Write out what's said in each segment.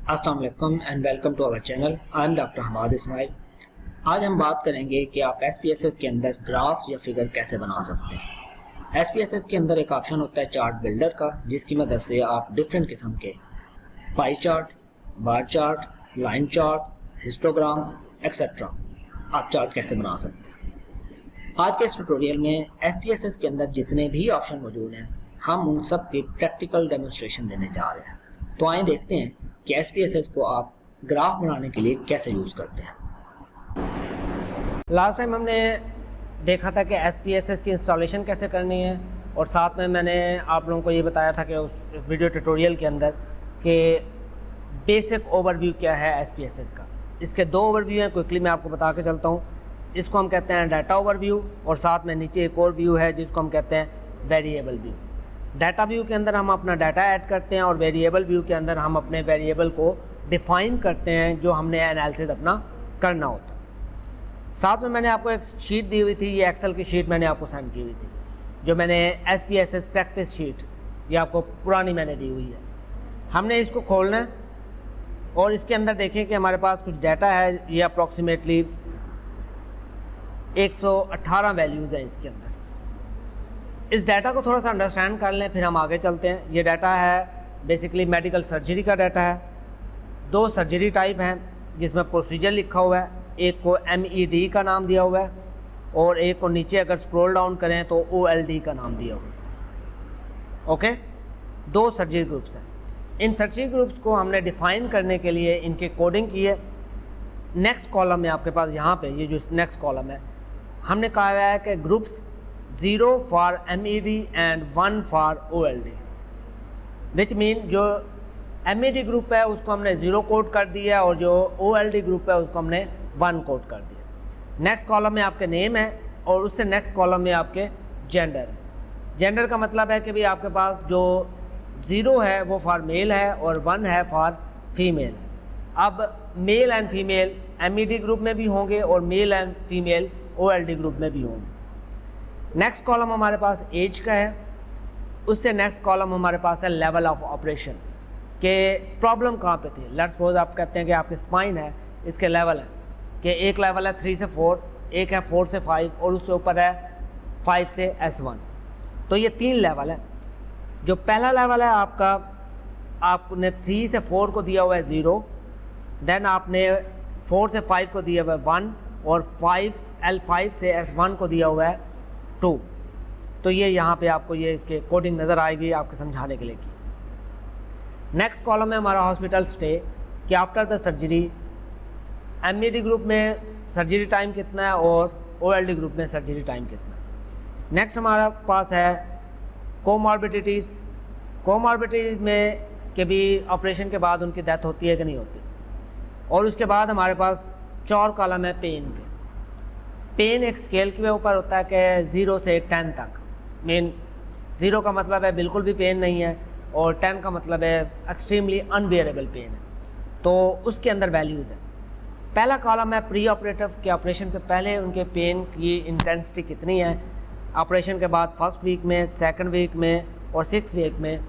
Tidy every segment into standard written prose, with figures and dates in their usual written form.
अस्सलाम वालेकुम and welcome to our channel. I am doctor Hammad Ismail. आज हम बात करेंगे कि आप SPSS के अंदर ग्राफ्स या फिगर कैसे बना सकते हैं। SPSS के अंदर एक ऑप्शन होता है चार्ट बिल्डर का, जिसकी मदद से आप डिफरेंट किस्म के पाई चार्ट, बार chart, line chart, histogram etcetera आप चार्ट कैसे बना सकते हैं। आज के इस ट्यूटोरियल में SPSS के अंदर जितने भी ऑप्शन मौजूद हैं, हम उन सब की प्रैक्टिकल डेमोन्स्ट्रेशन देने जा रहे हैं। तो आइए देखते हैं कि SPSS को आप ग्राफ बनाने के लिए कैसे यूज़ करते हैं। लास्ट टाइम हमने देखा था कि SPSS की इंस्टॉलेशन कैसे करनी है, और साथ में मैंने आप लोगों को ये बताया था कि उस वीडियो ट्यूटोरियल के अंदर कि बेसिक ओवरव्यू क्या है SPSS का। इसके दो ओवरव्यू हैं, क्विकली मैं आपको बता के चलता हूँ। इसको हम कहते हैं डाटा ओवरव्यू, और साथ में नीचे एक और व्यू है जिसको हम कहते हैं वेरिएबल व्यू। डाटा व्यू के अंदर हम अपना डाटा ऐड करते हैं, और वेरिएबल व्यू के अंदर हम अपने वेरिएबल को डिफ़ाइन करते हैं जो हमने एनालिसिस अपना करना होता है। साथ में मैंने आपको एक शीट दी हुई थी, ये एक्सेल की शीट मैंने आपको सेंड की हुई थी, जो मैंने SPSS प्रैक्टिस शीट, ये आपको पुरानी मैंने दी हुई है। हमने इसको खोलना है और इसके अंदर देखें कि हमारे पास कुछ डाटा है। ये अप्रॉक्सीमेटली 118 वैल्यूज़ हैं इसके अंदर। इस डाटा को थोड़ा सा अंडरस्टैंड कर लें, फिर हम आगे चलते हैं। ये डाटा है बेसिकली मेडिकल सर्जरी का डाटा है। दो सर्जरी टाइप हैं जिसमें प्रोसीजर लिखा हुआ है, एक को MED का नाम दिया हुआ है और एक को नीचे अगर स्क्रॉल डाउन करें तो OLD का नाम दिया हुआ है। ओके, दो सर्जरी ग्रुप्स हैं। इन सर्जरी ग्रुप्स को हमने डिफ़ाइन करने के लिए इनके कोडिंग की है। नेक्स्ट कॉलम में आपके पास यहाँ पे ये जो नेक्स्ट कॉलम है, हमने कहा हुआ है कि groups 0 for MED and 1 for OLD, which mean जो MED ग्रुप है उसको हमने 0 कोड कर दिया और जो OLD ग्रुप है उसको हमने 1 कोड कर दिया। नेक्स्ट कॉलम में आपके नेम है और उससे नेक्स्ट कॉलम में आपके जेंडर है। जेंडर का मतलब है कि भाई आपके पास जो 0 है वो फॉर मेल है और 1 है फॉर फीमेल है। अब male and female MED group में भी होंगे और male and female OLD group में भी होंगे। नेक्स्ट कॉलम हमारे पास एज का है, उससे नेक्स्ट कॉलम हमारे पास है लेवल ऑफ ऑपरेशन के प्रॉब्लम कहाँ पे थी। लेट्स सपोज आप कहते हैं कि आपकी स्पाइन है, इसके लेवल है कि एक लेवल है 3 से 4, एक है 4 से 5 और उससे ऊपर है 5 से S1। तो ये 3 लेवल है। जो पहला लेवल है आपका, आपने 3 से 4 को दिया हुआ है 0, देन आपने 4 से 5 को दिया हुआ है 1 और 5 से S1 को दिया हुआ है 2। तो ये यहाँ पे आपको ये इसके कोडिंग नज़र आएगी आपके समझाने के लिए की। नेक्स्ट कॉलम है हमारा हॉस्पिटल स्टे कि after the surgery MED group में सर्जरी टाइम कितना है और OLD ग्रुप में सर्जरी टाइम कितना है। नेक्स्ट हमारा पास है कोमॉर्बिडिटीज़। कोमॉर्बिडिटीज़ में कि भी ऑपरेशन के बाद उनकी डेथ होती है कि नहीं होती। और उसके बाद हमारे पास 4 कॉलम है पेन के। पेन एक स्केल के ऊपर होता है कि 0 से 10 तक। मेन 0 का मतलब है बिल्कुल भी पेन नहीं है और 10 का मतलब है एक्सट्रीमली अनबियरेबल पेन है। तो उसके अंदर वैल्यूज़ है। पहला कॉलम है प्री ऑपरेटिव के, ऑपरेशन से पहले उनके पेन की इंटेंसिटी कितनी है, ऑपरेशन के बाद फर्स्ट वीक में, सेकंड वीक में और 6th वीक में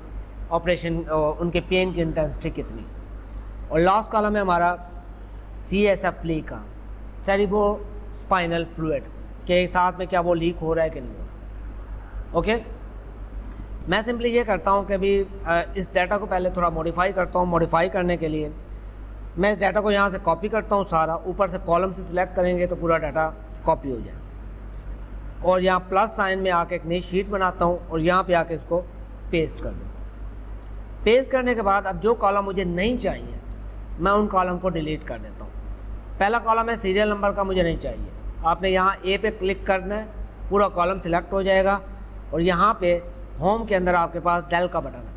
ऑपरेशन उनके पेन की इंटेंसिटी कितनी। और लास्ट कॉलम है हमारा CSF का, सेरिब्रो स्पाइनल फ्लूइड के साथ में क्या वो लीक हो रहा है कि नहीं हो रहा। ओके, मैं सिंपली ये करता हूँ कि अभी इस डाटा को पहले थोड़ा मॉडिफाई करता हूँ। मॉडिफाई करने के लिए मैं इस डाटा को यहाँ से कॉपी करता हूँ सारा, ऊपर से कॉलम से सिलेक्ट करेंगे तो पूरा डाटा कॉपी हो जाए। और यहाँ प्लस साइन में आके एक नई शीट बनाता हूँ और यहाँ पे आके इसको पेस्ट कर दूँ। पेस्ट करने के बाद अब जो कॉलम मुझे नहीं चाहिए मैं उन कॉलम को डिलीट कर देता हूँ। पहला कॉलम है सीरियल नंबर का, मुझे नहीं चाहिए। आपने यहाँ A पे क्लिक करना है, पूरा कॉलम सिलेक्ट हो जाएगा और यहाँ पे होम के अंदर आपके पास डेल का बटन है,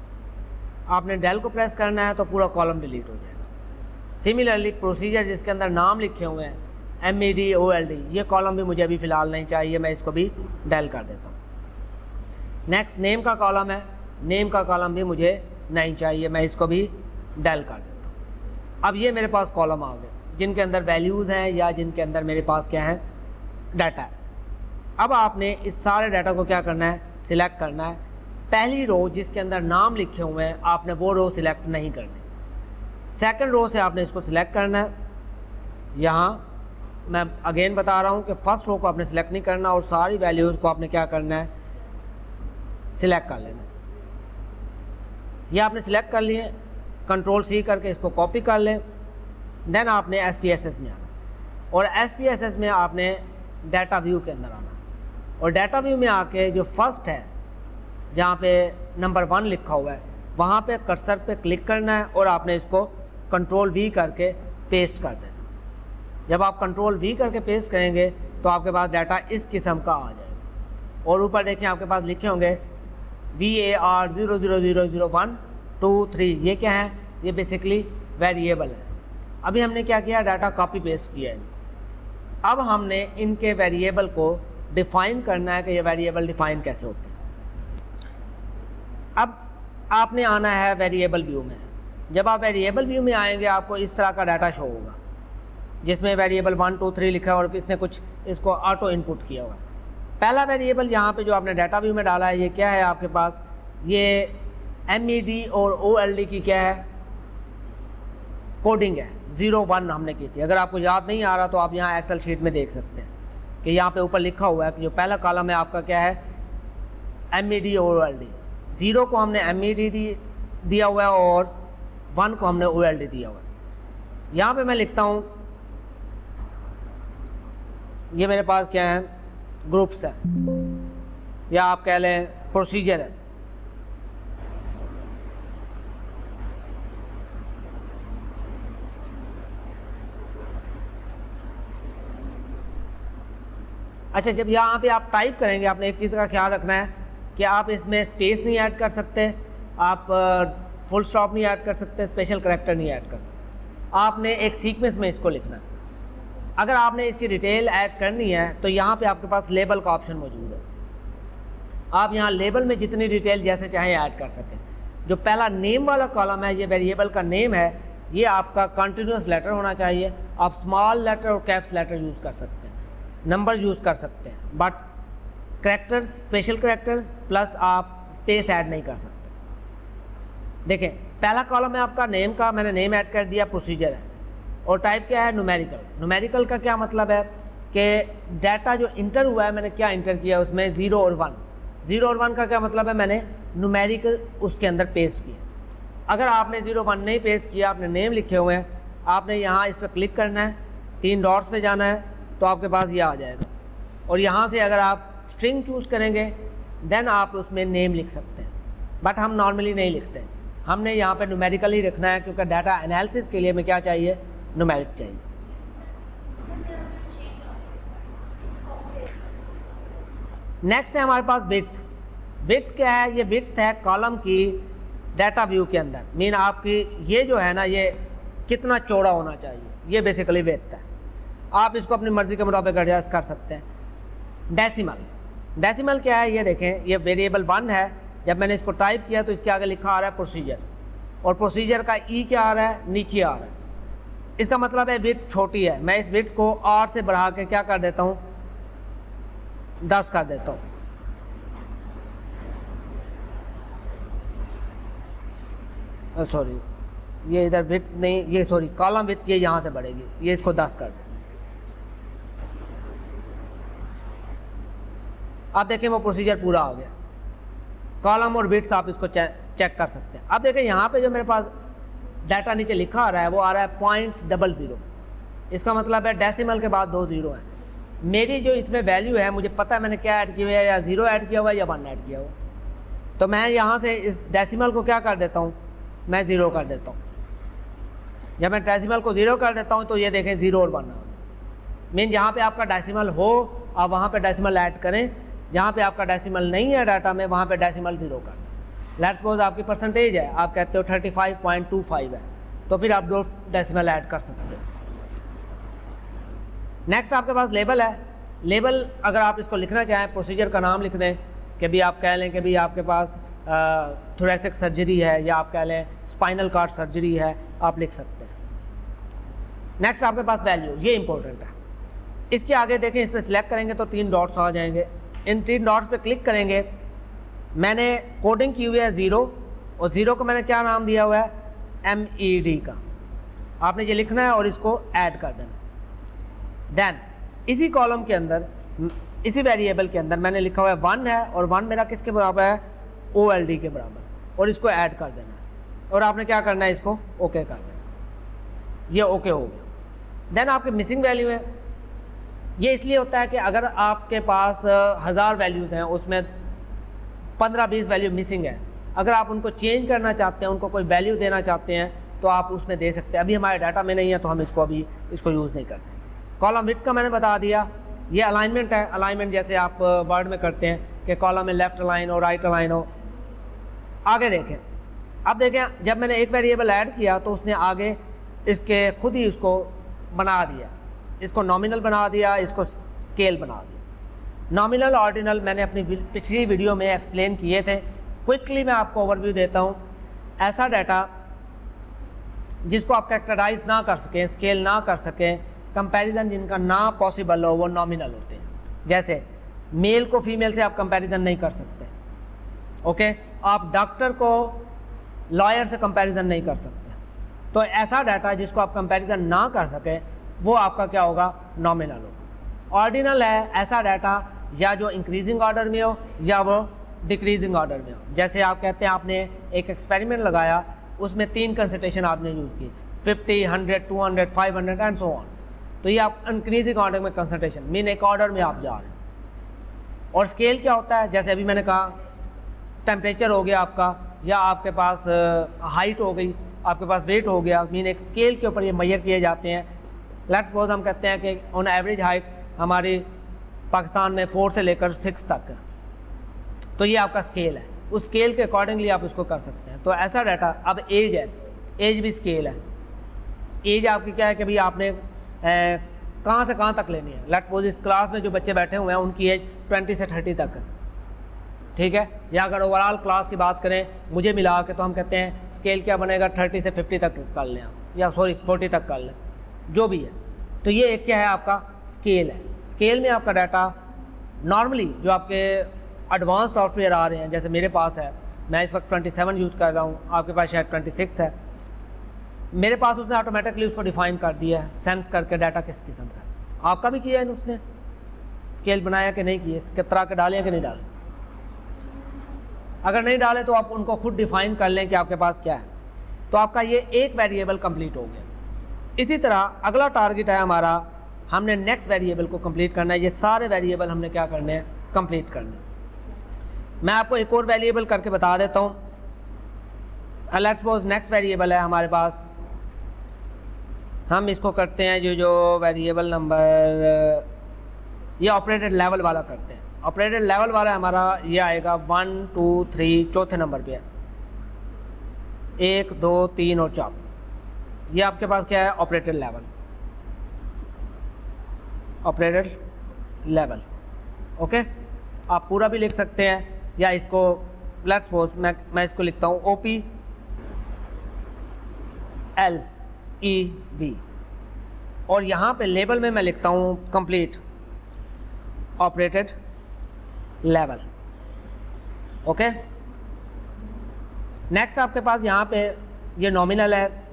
आपने डेल को प्रेस करना है तो पूरा कॉलम डिलीट हो जाएगा। सिमिलरली प्रोसीजर जिसके अंदर नाम लिखे हुए हैं MED OLD, ये कॉलम भी मुझे अभी फ़िलहाल नहीं चाहिए, मैं इसको भी डेल कर देता हूँ। नेक्स्ट नेम का कॉलम है, नेम का कॉलम भी मुझे नहीं चाहिए, मैं इसको भी डेल कर देता हूँ। अब ये मेरे पास कॉलम आ गए जिनके अंदर वैल्यूज़ हैं या जिनके अंदर मेरे पास क्या है, डाटा है। अब आपने इस सारे डाटा को क्या करना है, सिलेक्ट करना है। पहली रो जिसके अंदर नाम लिखे हुए हैं आपने वो रो सिलेक्ट नहीं करनी। सेकंड रो से आपने इसको सिलेक्ट करना है। यहाँ मैं अगेन बता रहा हूँ कि फर्स्ट रो को आपने सिलेक्ट नहीं करना और सारी वैल्यूज़ को आपने क्या करना है, सिलेक्ट कर लेना है। ये आपने सिलेक्ट कर लिए, कंट्रोल सी करके इसको कॉपी कर लें। देन आपने SPSS में आना और SPSS में आपने डाटा व्यू के अंदर आना और डाटा व्यू में आके जो फर्स्ट है जहाँ पे नंबर 1 लिखा हुआ है वहाँ पे कर्सर पे क्लिक करना है और आपने इसको कंट्रोल V करके पेस्ट कर देना। जब आप कंट्रोल V करके पेस्ट करेंगे तो आपके पास डाटा इस किस्म का आ जाएगा और ऊपर देखिए आपके पास लिखे होंगे VAR 00001 2 3। ये क्या है, ये बेसिकली वेरिएबल है। अभी हमने क्या किया, डाटा कॉपी पेस्ट किया है। अब हमने इनके वेरिएबल को डिफ़ाइन करना है कि ये वेरिएबल डिफ़ाइन कैसे होते हैं। अब आपने आना है वेरिएबल व्यू में। जब आप वेरिएबल व्यू में आएंगे आपको इस तरह का डाटा शो होगा जिसमें वेरिएबल 1 2 3 लिखा है और किसने कुछ इसको ऑटो इनपुट किया हुआ है। पहला वेरिएबल यहाँ पे जो आपने डाटा व्यू में डाला है ये क्या है आपके पास, ये MED और OLD की क्या है, कोडिंग है। 01 हमने की थी। अगर आपको याद नहीं आ रहा तो आप यहाँ एक्सेल शीट में देख सकते हैं कि यहाँ पे ऊपर लिखा हुआ है कि जो पहला कॉलम है आपका क्या है, MED और OLD। 0 को हमने MED दिया हुआ है और 1 को हमने OLD दिया हुआ है। यहाँ पे मैं लिखता हूँ, ये मेरे पास क्या है, ग्रुप्स है या आप कह लें प्रोसीजर है। अच्छा, जब यहाँ पे आप टाइप करेंगे आपने एक चीज़ का ख्याल रखना है कि आप इसमें स्पेस नहीं ऐड कर सकते, आप फुल स्टॉप नहीं ऐड कर सकते, स्पेशल करैक्टर नहीं ऐड कर सकते। आपने एक सीक्वेंस में इसको लिखना है। अगर आपने इसकी डिटेल ऐड करनी है तो यहाँ पे आपके पास लेबल का ऑप्शन मौजूद है। आप यहाँ लेबल में जितनी डिटेल जैसे चाहें ऐड कर सकें। जो पहला नेम वाला कॉलम है, ये वेरिएबल का नेम है, ये आपका कंटिन्यूस लेटर होना चाहिए। आप स्मॉल लेटर और कैप्स लेटर यूज़ कर सकते हैं, नंबर यूज़ कर सकते हैं, but characters, special characters plus आप स्पेस ऐड नहीं कर सकते। देखें, पहला कॉलम है आपका नेम का, मैंने नेम ऐड कर दिया, प्रोसीजर है और टाइप क्या है, न्यूमेरिकल। न्यूमेरिकल का क्या मतलब है कि डाटा जो इंटर हुआ है मैंने क्या इंटर किया उसमें, 0 और 1। 0 और 1 का क्या मतलब है, मैंने न्यूमेरिकल उसके अंदर पेस्ट किया। अगर आपने 0 1 नहीं पेस्ट किया, आपने नेम लिखे हुए हैं, आपने यहाँ इस पर क्लिक करना है, 3 डॉट्स पे जाना है तो आपके पास ये आ जाएगा। और यहाँ से अगर आप स्ट्रिंग चूज़ करेंगे देन आप उसमें नेम लिख सकते हैं, बट हम नॉर्मली नहीं लिखते। हमने यहाँ पे न्यूमेरिकल ही रखना है क्योंकि डाटा एनालिसिस के लिए हमें क्या चाहिए, न्यूमेरिक चाहिए। नेक्स्ट है हमारे पास विड्थ। विड्थ क्या है, ये विड्थ है कॉलम की डाटा व्यू के अंदर। मीन आपकी ये जो है ना, ये कितना चौड़ा होना चाहिए, ये बेसिकली विड्थ है। आप इसको अपनी मर्ज़ी के मुताबिक एडजस्ट कर सकते हैं। डेसिमल, डेसिमल क्या है, ये देखें, ये वेरिएबल 1 है। जब मैंने इसको टाइप किया तो इसके आगे लिखा आ रहा है प्रोसीजर, और प्रोसीजर का ई क्या आ रहा है, नीचे आ रहा है। इसका मतलब है विड्थ छोटी है। मैं इस विड्थ को 8 से बढ़ा के क्या कर देता हूँ, 10 कर देता हूँ। सॉरी, ये इधर विड्थ नहीं, ये सॉरी कॉलम विड्थ, ये यहाँ से बढ़ेगी, ये इसको 10 कर दें। आप देखें वो प्रोसीजर पूरा हो गया। कॉलम और विड्थ आप इसको चेक कर सकते हैं। अब देखें यहाँ पे जो मेरे पास डाटा नीचे लिखा आ रहा है वो आ रहा है 0.00। इसका मतलब है डेसिमल के बाद 2 0 है। मेरी जो इसमें वैल्यू है मुझे पता है मैंने क्या ऐड किया हुआ है, या 0 ऐड किया हुआ है या 1 ऐड किया हुआ। तो मैं यहाँ से इस डेसिमल को क्या कर देता हूँ, मैं 0 कर देता हूँ। जब मैं डेसिमल को 0 कर देता हूँ तो ये देखें 0 और 1 मीन जहाँ पे आपका डेसिमल हो आप वहाँ पे डेसिमल ऐड करें, जहाँ पे आपका डेसिमल नहीं है डाटा में वहाँ पे डेसिमल 0 कर दें। लेट्स सपोज आपकी परसेंटेज है, आप कहते हो 35.25 है, तो फिर आप 2 डेसिमल ऐड कर सकते हो। नेक्स्ट आपके पास लेबल है। लेबल अगर आप इसको लिखना चाहें, प्रोसीजर का नाम लिख दें कि भी आप कह लें कि भी आपके पास थोरेसिक सर्जरी है, या आप कह लें स्पाइनल कॉर्ड सर्जरी है, आप लिख सकते हैं। नेक्स्ट आपके पास वैल्यू, ये इंपॉर्टेंट है। इसके आगे देखें, इस पर सिलेक्ट करेंगे तो 3 डॉट्स आ जाएंगे। इन 3 डॉट्स पे क्लिक करेंगे। मैंने कोडिंग की हुई है 0, और 0 को मैंने क्या नाम दिया हुआ है, MED का। आपने ये लिखना है और इसको ऐड कर देना। देन इसी कॉलम के अंदर, इसी वेरिएबल के अंदर मैंने लिखा हुआ है 1 है, और 1 मेरा किसके बराबर है, OLD के बराबर, और इसको ऐड कर देना है, और आपने क्या करना है, इसको ओके कर देना। ये ओके हो गया। देन आपके मिसिंग वैल्यू है, ये इसलिए होता है कि अगर आपके पास 1000 वैल्यूज़ हैं, उसमें 15-20 वैल्यू मिसिंग है, अगर आप उनको चेंज करना चाहते हैं, उनको कोई वैल्यू देना चाहते हैं, तो आप उसमें दे सकते हैं। अभी हमारे डाटा में नहीं है तो हम इसको अभी इसको यूज़ नहीं करते। कॉलम विड्थ का मैंने बता दिया। ये अलाइनमेंट है, अलाइनमेंट जैसे आप वर्ड में करते हैं कि कॉलम में लेफ्ट अलाइन हो, राइट अलाइन हो। आगे देखें, अब देखें जब मैंने एक वेरिएबल ऐड किया तो उसने आगे इसके खुद ही उसको बना दिया, इसको नॉमिनल बना दिया, इसको स्केल बना दिया। नॉमिनल ऑर्डिनल मैंने अपनी पिछली वीडियो में एक्सप्लेन किए थे। क्विकली मैं आपको ओवरव्यू देता हूँ। ऐसा डाटा जिसको आप कैरेक्टराइज ना कर सकें, स्केल ना कर सकें, कंपैरिजन जिनका ना पॉसिबल हो, वो नॉमिनल होते हैं। जैसे मेल को फीमेल से आप कंपैरिजन नहीं कर सकते, ओके। आप डॉक्टर को लॉयर से कंपैरिजन नहीं कर सकते। तो ऐसा डाटा जिसको आप कंपैरिजन ना कर सकें, वो आपका क्या होगा, नॉमिनल होगा। ऑर्डिनल है ऐसा डाटा या जो इंक्रीजिंग ऑर्डर में हो या वो डिक्रीजिंग ऑर्डर में हो। जैसे आप कहते हैं आपने एक एक्सपेरिमेंट लगाया, उसमें 3 कंसंट्रेशन आपने यूज़ की, 50, 100, 200, 500 एंड सो ऑन। तो ये आप इंक्रीजिंग ऑर्डर में कंसंट्रेशन, मीन एक ऑर्डर में आप जा रहे हैं। और स्केल क्या होता है, जैसे अभी मैंने कहा टेम्परेचर हो गया आपका, या आपके पास हाइट हो गई, आपके पास वेट हो गया, मीन एक स्केल के ऊपर ये मेजर किए जाते हैं। लेट्स सपोज हम कहते हैं कि ऑन एवरेज हाइट हमारी पाकिस्तान में 4 से लेकर 6 तक है, तो ये आपका स्केल है। उस स्केल के अकॉर्डिंगली आप उसको कर सकते हैं। तो ऐसा डाटा, अब एज है, एज भी स्केल है। एज आपकी क्या है कि भाई आपने कहाँ से कहाँ तक लेनी है। लेट्स सपोज इस क्लास में जो बच्चे बैठे हुए हैं उनकी एज 20 से 30 तक है, ठीक है। या अगर ओवरऑल क्लास की बात करें मुझे मिला के, तो हम कहते हैं स्केल क्या बनेगा, 30 से 50 तक कर लें आप, या सॉरी 40 तक कर लें, जो भी है। तो ये एक क्या है, आपका स्केल है। स्केल में आपका डाटा नॉर्मली जो आपके एडवांस सॉफ्टवेयर आ रहे हैं, जैसे मेरे पास है, मैं इस वक्त 27 यूज़ कर रहा हूँ, आपके पास शायद 26 है, मेरे पास उसने ऑटोमेटिकली उसको डिफ़ाइन कर दिया है, सेंस करके डाटा किस किस्म का है। आपका भी किया है उसने, स्केल बनाया कि नहीं किया, किस तरह के डाले कि नहीं डाले। अगर नहीं डाले तो आप उनको खुद डिफ़ाइन कर लें कि आपके पास क्या है। तो आपका ये एक वेरिएबल कंप्लीट हो गया। इसी तरह अगला टारगेट है हमारा, हमने नेक्स्ट वेरिएबल को कंप्लीट करना है। ये सारे वेरिएबल हमने क्या करने हैं, कंप्लीट करने हैं। मैं आपको एक और वेरिएबल करके बता देता हूँ। लेट्स सपोज नेक्स्ट वेरिएबल है हमारे पास, हम इसको करते हैं जो वेरिएबल नंबर, ये ऑपरेटेड लेवल वाला करते हैं। ऑपरेटेड लेवल वाला हमारा ये आएगा 1, 2, 3, चौथे नंबर पे है, 1, 2, 3 और 4। ये आपके पास क्या है, operated level, operated level, okay. आप पूरा भी लिख सकते हैं, या इसको लेट्स सपोज मैं इसको लिखता हूँ OPLEV, और यहाँ पे लेबल में मैं लिखता हूँ complete operated level, okay. Next आपके पास यहाँ पे ये नॉमिनल है,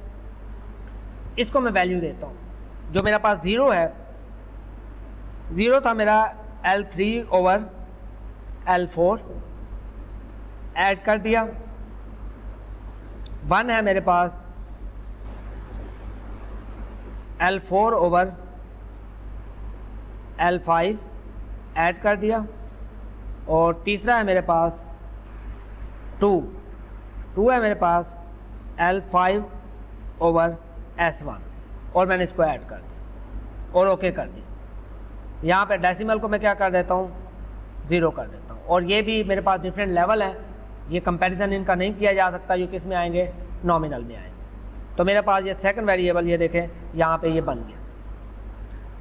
इसको मैं वैल्यू देता हूँ। जो मेरा पास 0 है, 0 था मेरा L3/L4, ऐड कर दिया। 1 है मेरे पास L4/L5, ऐड कर दिया। और तीसरा है मेरे पास 2 है मेरे पास L5/S1, और मैंने इसको ऐड कर दिया और ओके कर दिया। यहाँ पे डेसिमल को मैं क्या कर देता हूँ, 0 कर देता हूँ। और ये भी मेरे पास डिफरेंट लेवल हैं, ये कंपैरिजन इनका नहीं किया जा सकता, ये किस में आएंगे, नॉमिनल में आएंगे। तो मेरे पास ये सेकंड वेरिएबल, ये देखें यहाँ पे ये बन गया।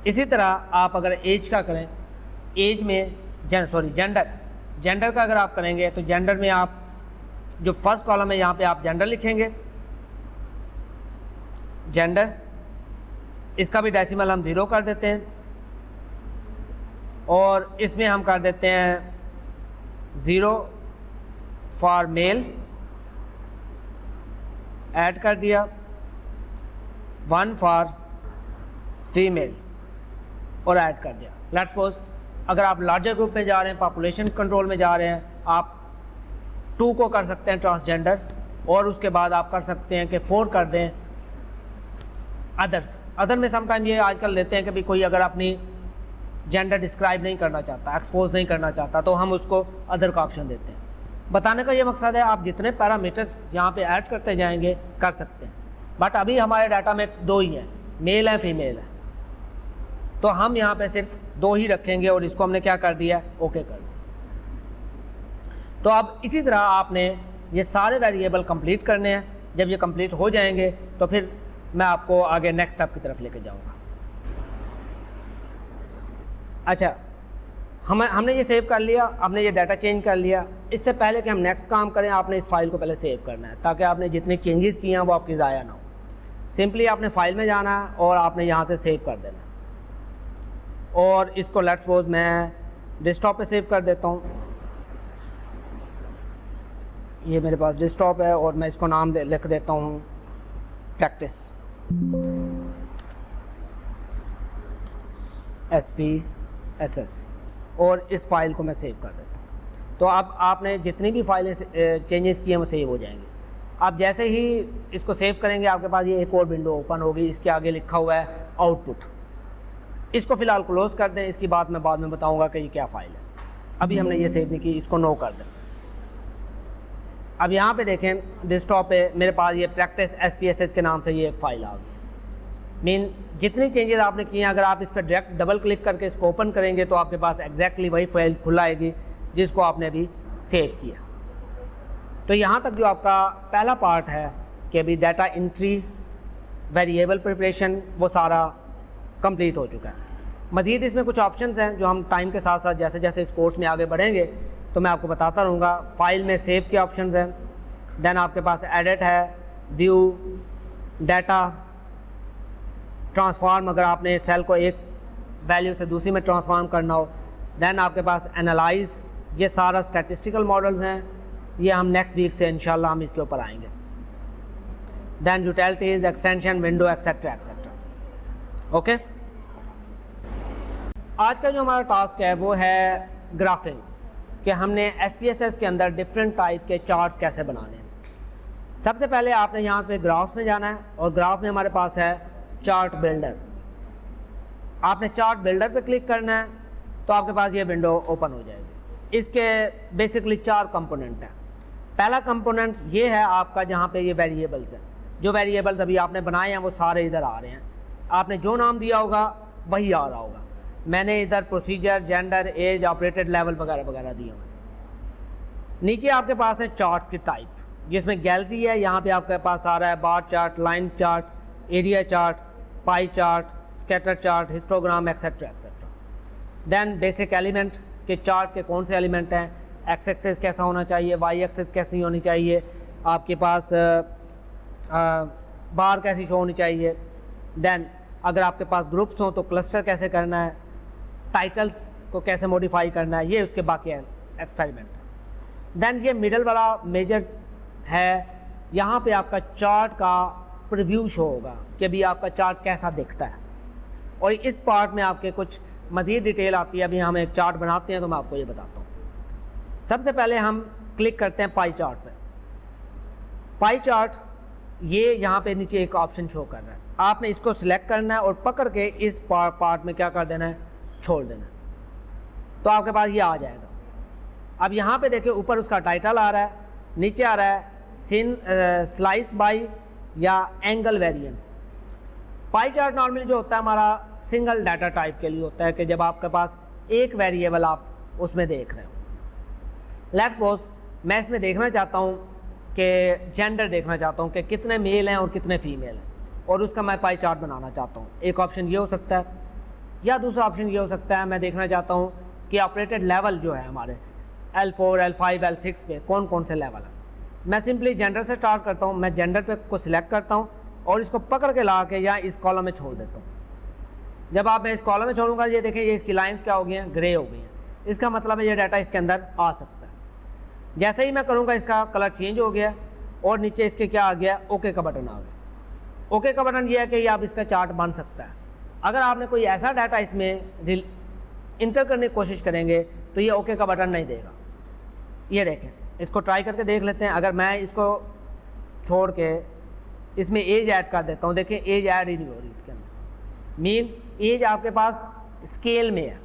इसी तरह आप अगर एज का करें, एज में जेंडर का अगर आप करेंगे, तो जेंडर में आप जो फर्स्ट कॉलम है यहाँ पे आप जेंडर लिखेंगे, जेंडर, इसका भी डेसिमल हम 0 कर देते हैं, और इसमें हम कर देते हैं 0 फॉर मेल, ऐड कर दिया। 1 फॉर फीमेल और ऐड कर दिया। लेट्स सपोज अगर आप लार्जर ग्रुप में जा रहे हैं, पॉपुलेशन कंट्रोल में जा रहे हैं, आप 2 को कर सकते हैं ट्रांसजेंडर, और उसके बाद आप कर सकते हैं कि 4 कर दें अदर्स। अदर में समटाइम ये आजकल लेते हैं कि भाई कोई अगर अपनी जेंडर डिस्क्राइब नहीं करना चाहता, एक्सपोज नहीं करना चाहता, तो हम उसको अदर का ऑप्शन देते हैं। बताने का ये मकसद है आप जितने पैरामीटर यहाँ पे ऐड करते जाएंगे कर सकते हैं, बट अभी हमारे डाटा में 2 ही हैं, मेल है फीमेल है, तो हम यहाँ पे सिर्फ 2 ही रखेंगे और इसको हमने क्या कर दिया, ओके कर दिया। तो अब इसी तरह आपने ये सारे वेरिएबल कंप्लीट करने हैं। जब ये कंप्लीट हो जाएंगे तो फिर मैं आपको आगे नेक्स्ट स्टेप की तरफ लेके जाऊँगा। अच्छा, हमने ये सेव कर लिया, हमने ये डाटा चेंज कर लिया। इससे पहले कि हम नेक्स्ट काम करें, आपने इस फाइल को पहले सेव करना है ताकि आपने जितने चेंजेस किए हैं वो आपकी ज़ाया ना हो। सिंपली आपने फाइल में जाना है और आपने यहाँ से सेव कर देना है। और इसको लेट्स सपोज मैं डेस्कटॉप पे सेव कर देता हूँ। ये मेरे पास डेस्कटॉप है और मैं इसको नाम लिख देता हूँ प्रैक्टिस SPSS, और इस फाइल को मैं सेव कर देता हूँ। तो अब आपने जितनी भी फाइलें चेंजेस किए हैं वो सेव हो जाएंगी। आप जैसे ही इसको सेव करेंगे आपके पास ये एक और विंडो ओपन होगी, इसके आगे लिखा हुआ है आउटपुट। इसको फ़िलहाल क्लोज़ कर दें, इसकी बात मैं बाद में बताऊँगा कि ये क्या फ़ाइल है। अभी हमने ये सेव नहीं की, इसको नो कर दें। अब यहाँ पे देखें डेस्कटॉप पे मेरे पास ये प्रैक्टिस SPSS के नाम से ये एक फ़ाइल आ गई। मीन जितनी चेंजेस आपने किए हैं, अगर आप इस पर डायरेक्ट डबल क्लिक करके इसको ओपन करेंगे तो आपके पास एग्जैक्टली वही फाइल खुल आएगी जिसको आपने अभी सेव किया। तो यहाँ तक जो आपका पहला पार्ट है कि अभी डाटा एंट्री, वेरिएबल प्रिपरेशन, वो सारा कंप्लीट हो चुका है। मज़ीद इसमें कुछ ऑप्शंस हैं जो हम टाइम के साथ साथ जैसे जैसे इस कोर्स में आगे बढ़ेंगे तो मैं आपको बताता रहूँगा। फाइल में सेव के ऑप्शंस हैं, देन आपके पास एडिट है, व्यू, डाटा ट्रांसफॉर्म, अगर आपने सेल को एक वैल्यू से दूसरी में ट्रांसफॉर्म करना हो, देन आपके पास एनालाइज, ये सारा स्टैटिस्टिकल मॉडल्स हैं, ये हम नेक्स्ट वीक से इंशाल्लाह हम इसके ऊपर आएंगे। Then utilities, extension, window, etcetera etcetera. Okay, आज का जो हमारा टास्क है वो है ग्राफिंग, कि हमने SPSS के अंदर डिफरेंट टाइप के चार्ट्स कैसे बनाने हैं। सबसे पहले आपने यहाँ पे ग्राफ्स में जाना है और ग्राफ में हमारे पास है चार्ट बिल्डर। आपने चार्ट बिल्डर पे क्लिक करना है तो आपके पास ये विंडो ओपन हो जाएगी। इसके बेसिकली 4 कंपोनेंट हैं। पहला कंपोनेंट ये है आपका जहाँ पे ये वेरिएबल्स हैं। जो वेरिएबल्स अभी आपने बनाए हैं वो सारे इधर आ रहे हैं। आपने जो नाम दिया होगा वही आ रहा होगा। मैंने इधर procedure, gender, age, operated level वगैरह वगैरह दिए हुए। नीचे आपके पास है चार्ट की टाइप, जिसमें गैलरी है, यहाँ पे आपके पास आ रहा है bar chart, line chart, area chart, pie chart, scatter chart, histogram, etcetera etcetera. Then basic element के चार्ट के कौन से एलिमेंट हैं, एक्स एक्सिस कैसा होना चाहिए, वाई एक्सिस कैसी होनी चाहिए, आपके पास बार कैसी शो होनी चाहिए। देन अगर आपके पास ग्रुप्स हों तो क्लस्टर कैसे करना है, टाइटल्स को कैसे मॉडिफाई करना है, ये उसके बाकी एक्सपेरिमेंट है। देन ये मिडल वाला मेजर है, यहाँ पे आपका चार्ट का प्रीव्यू शो होगा कि भी आपका चार्ट कैसा दिखता है, और इस पार्ट में आपके कुछ मज़ीद डिटेल आती है। अभी हम एक चार्ट बनाते हैं तो मैं आपको ये बताता हूँ। सबसे पहले हम क्लिक करते हैं पाई चार्ट पे। पाई चार्ट ये यहाँ पे नीचे एक ऑप्शन शो कर रहा है, आपने इसको सिलेक्ट करना है और पकड़ के इस पार्ट में क्या कर देना है, छोड़ देना है, तो आपके पास ये आ जाएगा। अब यहाँ पे देखिए ऊपर उसका टाइटल आ रहा है, नीचे आ रहा है स्लाइस बाई या angle variance. Pie chart normally जो होता है हमारा सिंगल डाटा टाइप के लिए होता है कि जब आपके पास एक वेरिएबल आप उसमें देख रहे हो। लेट्स सपोज मैं इसमें देखना चाहता हूँ कि जेंडर देखना चाहता हूँ कि कितने मेल हैं और कितने फीमेल हैं, और उसका मैं पाई चार्ट बनाना चाहता हूँ। एक ऑप्शन ये हो सकता है, या दूसरा ऑप्शन ये हो सकता है मैं देखना चाहता हूँ कि ऑपरेटेड लेवल जो है हमारे L4, L5, L6 पे कौन कौन से लेवल है। मैं सिंपली जेंडर से स्टार्ट करता हूँ। मैं जेंडर पे को सिलेक्ट करता हूँ और इसको पकड़ के ला के या इस कॉलम में छोड़ देता हूँ। जब आप मैं इस कॉलम में छोड़ूंगा, ये देखें ये इसकी लाइंस क्या हो गई हैं, ग्रे हो गई हैं। इसका मतलब है ये डाटा इसके अंदर आ सकता है। जैसे ही मैं करूँगा इसका कलर चेंज हो गया और नीचे इसके क्या आ गया, ओके का बटन आ गया। ओके का बटन ये है कि ये आप इसका चार्ट बन सकता है। अगर आपने कोई ऐसा डाटा इसमें इंटर करने की कोशिश करेंगे तो ये ओके का बटन नहीं देगा। ये देखें, इसको ट्राई करके देख लेते हैं। अगर मैं इसको छोड़ के इसमें एज ऐड कर देता हूँ, देखिए एज ऐड ही नहीं हो रही इसके अंदर। मीन एज आपके पास स्केल में है,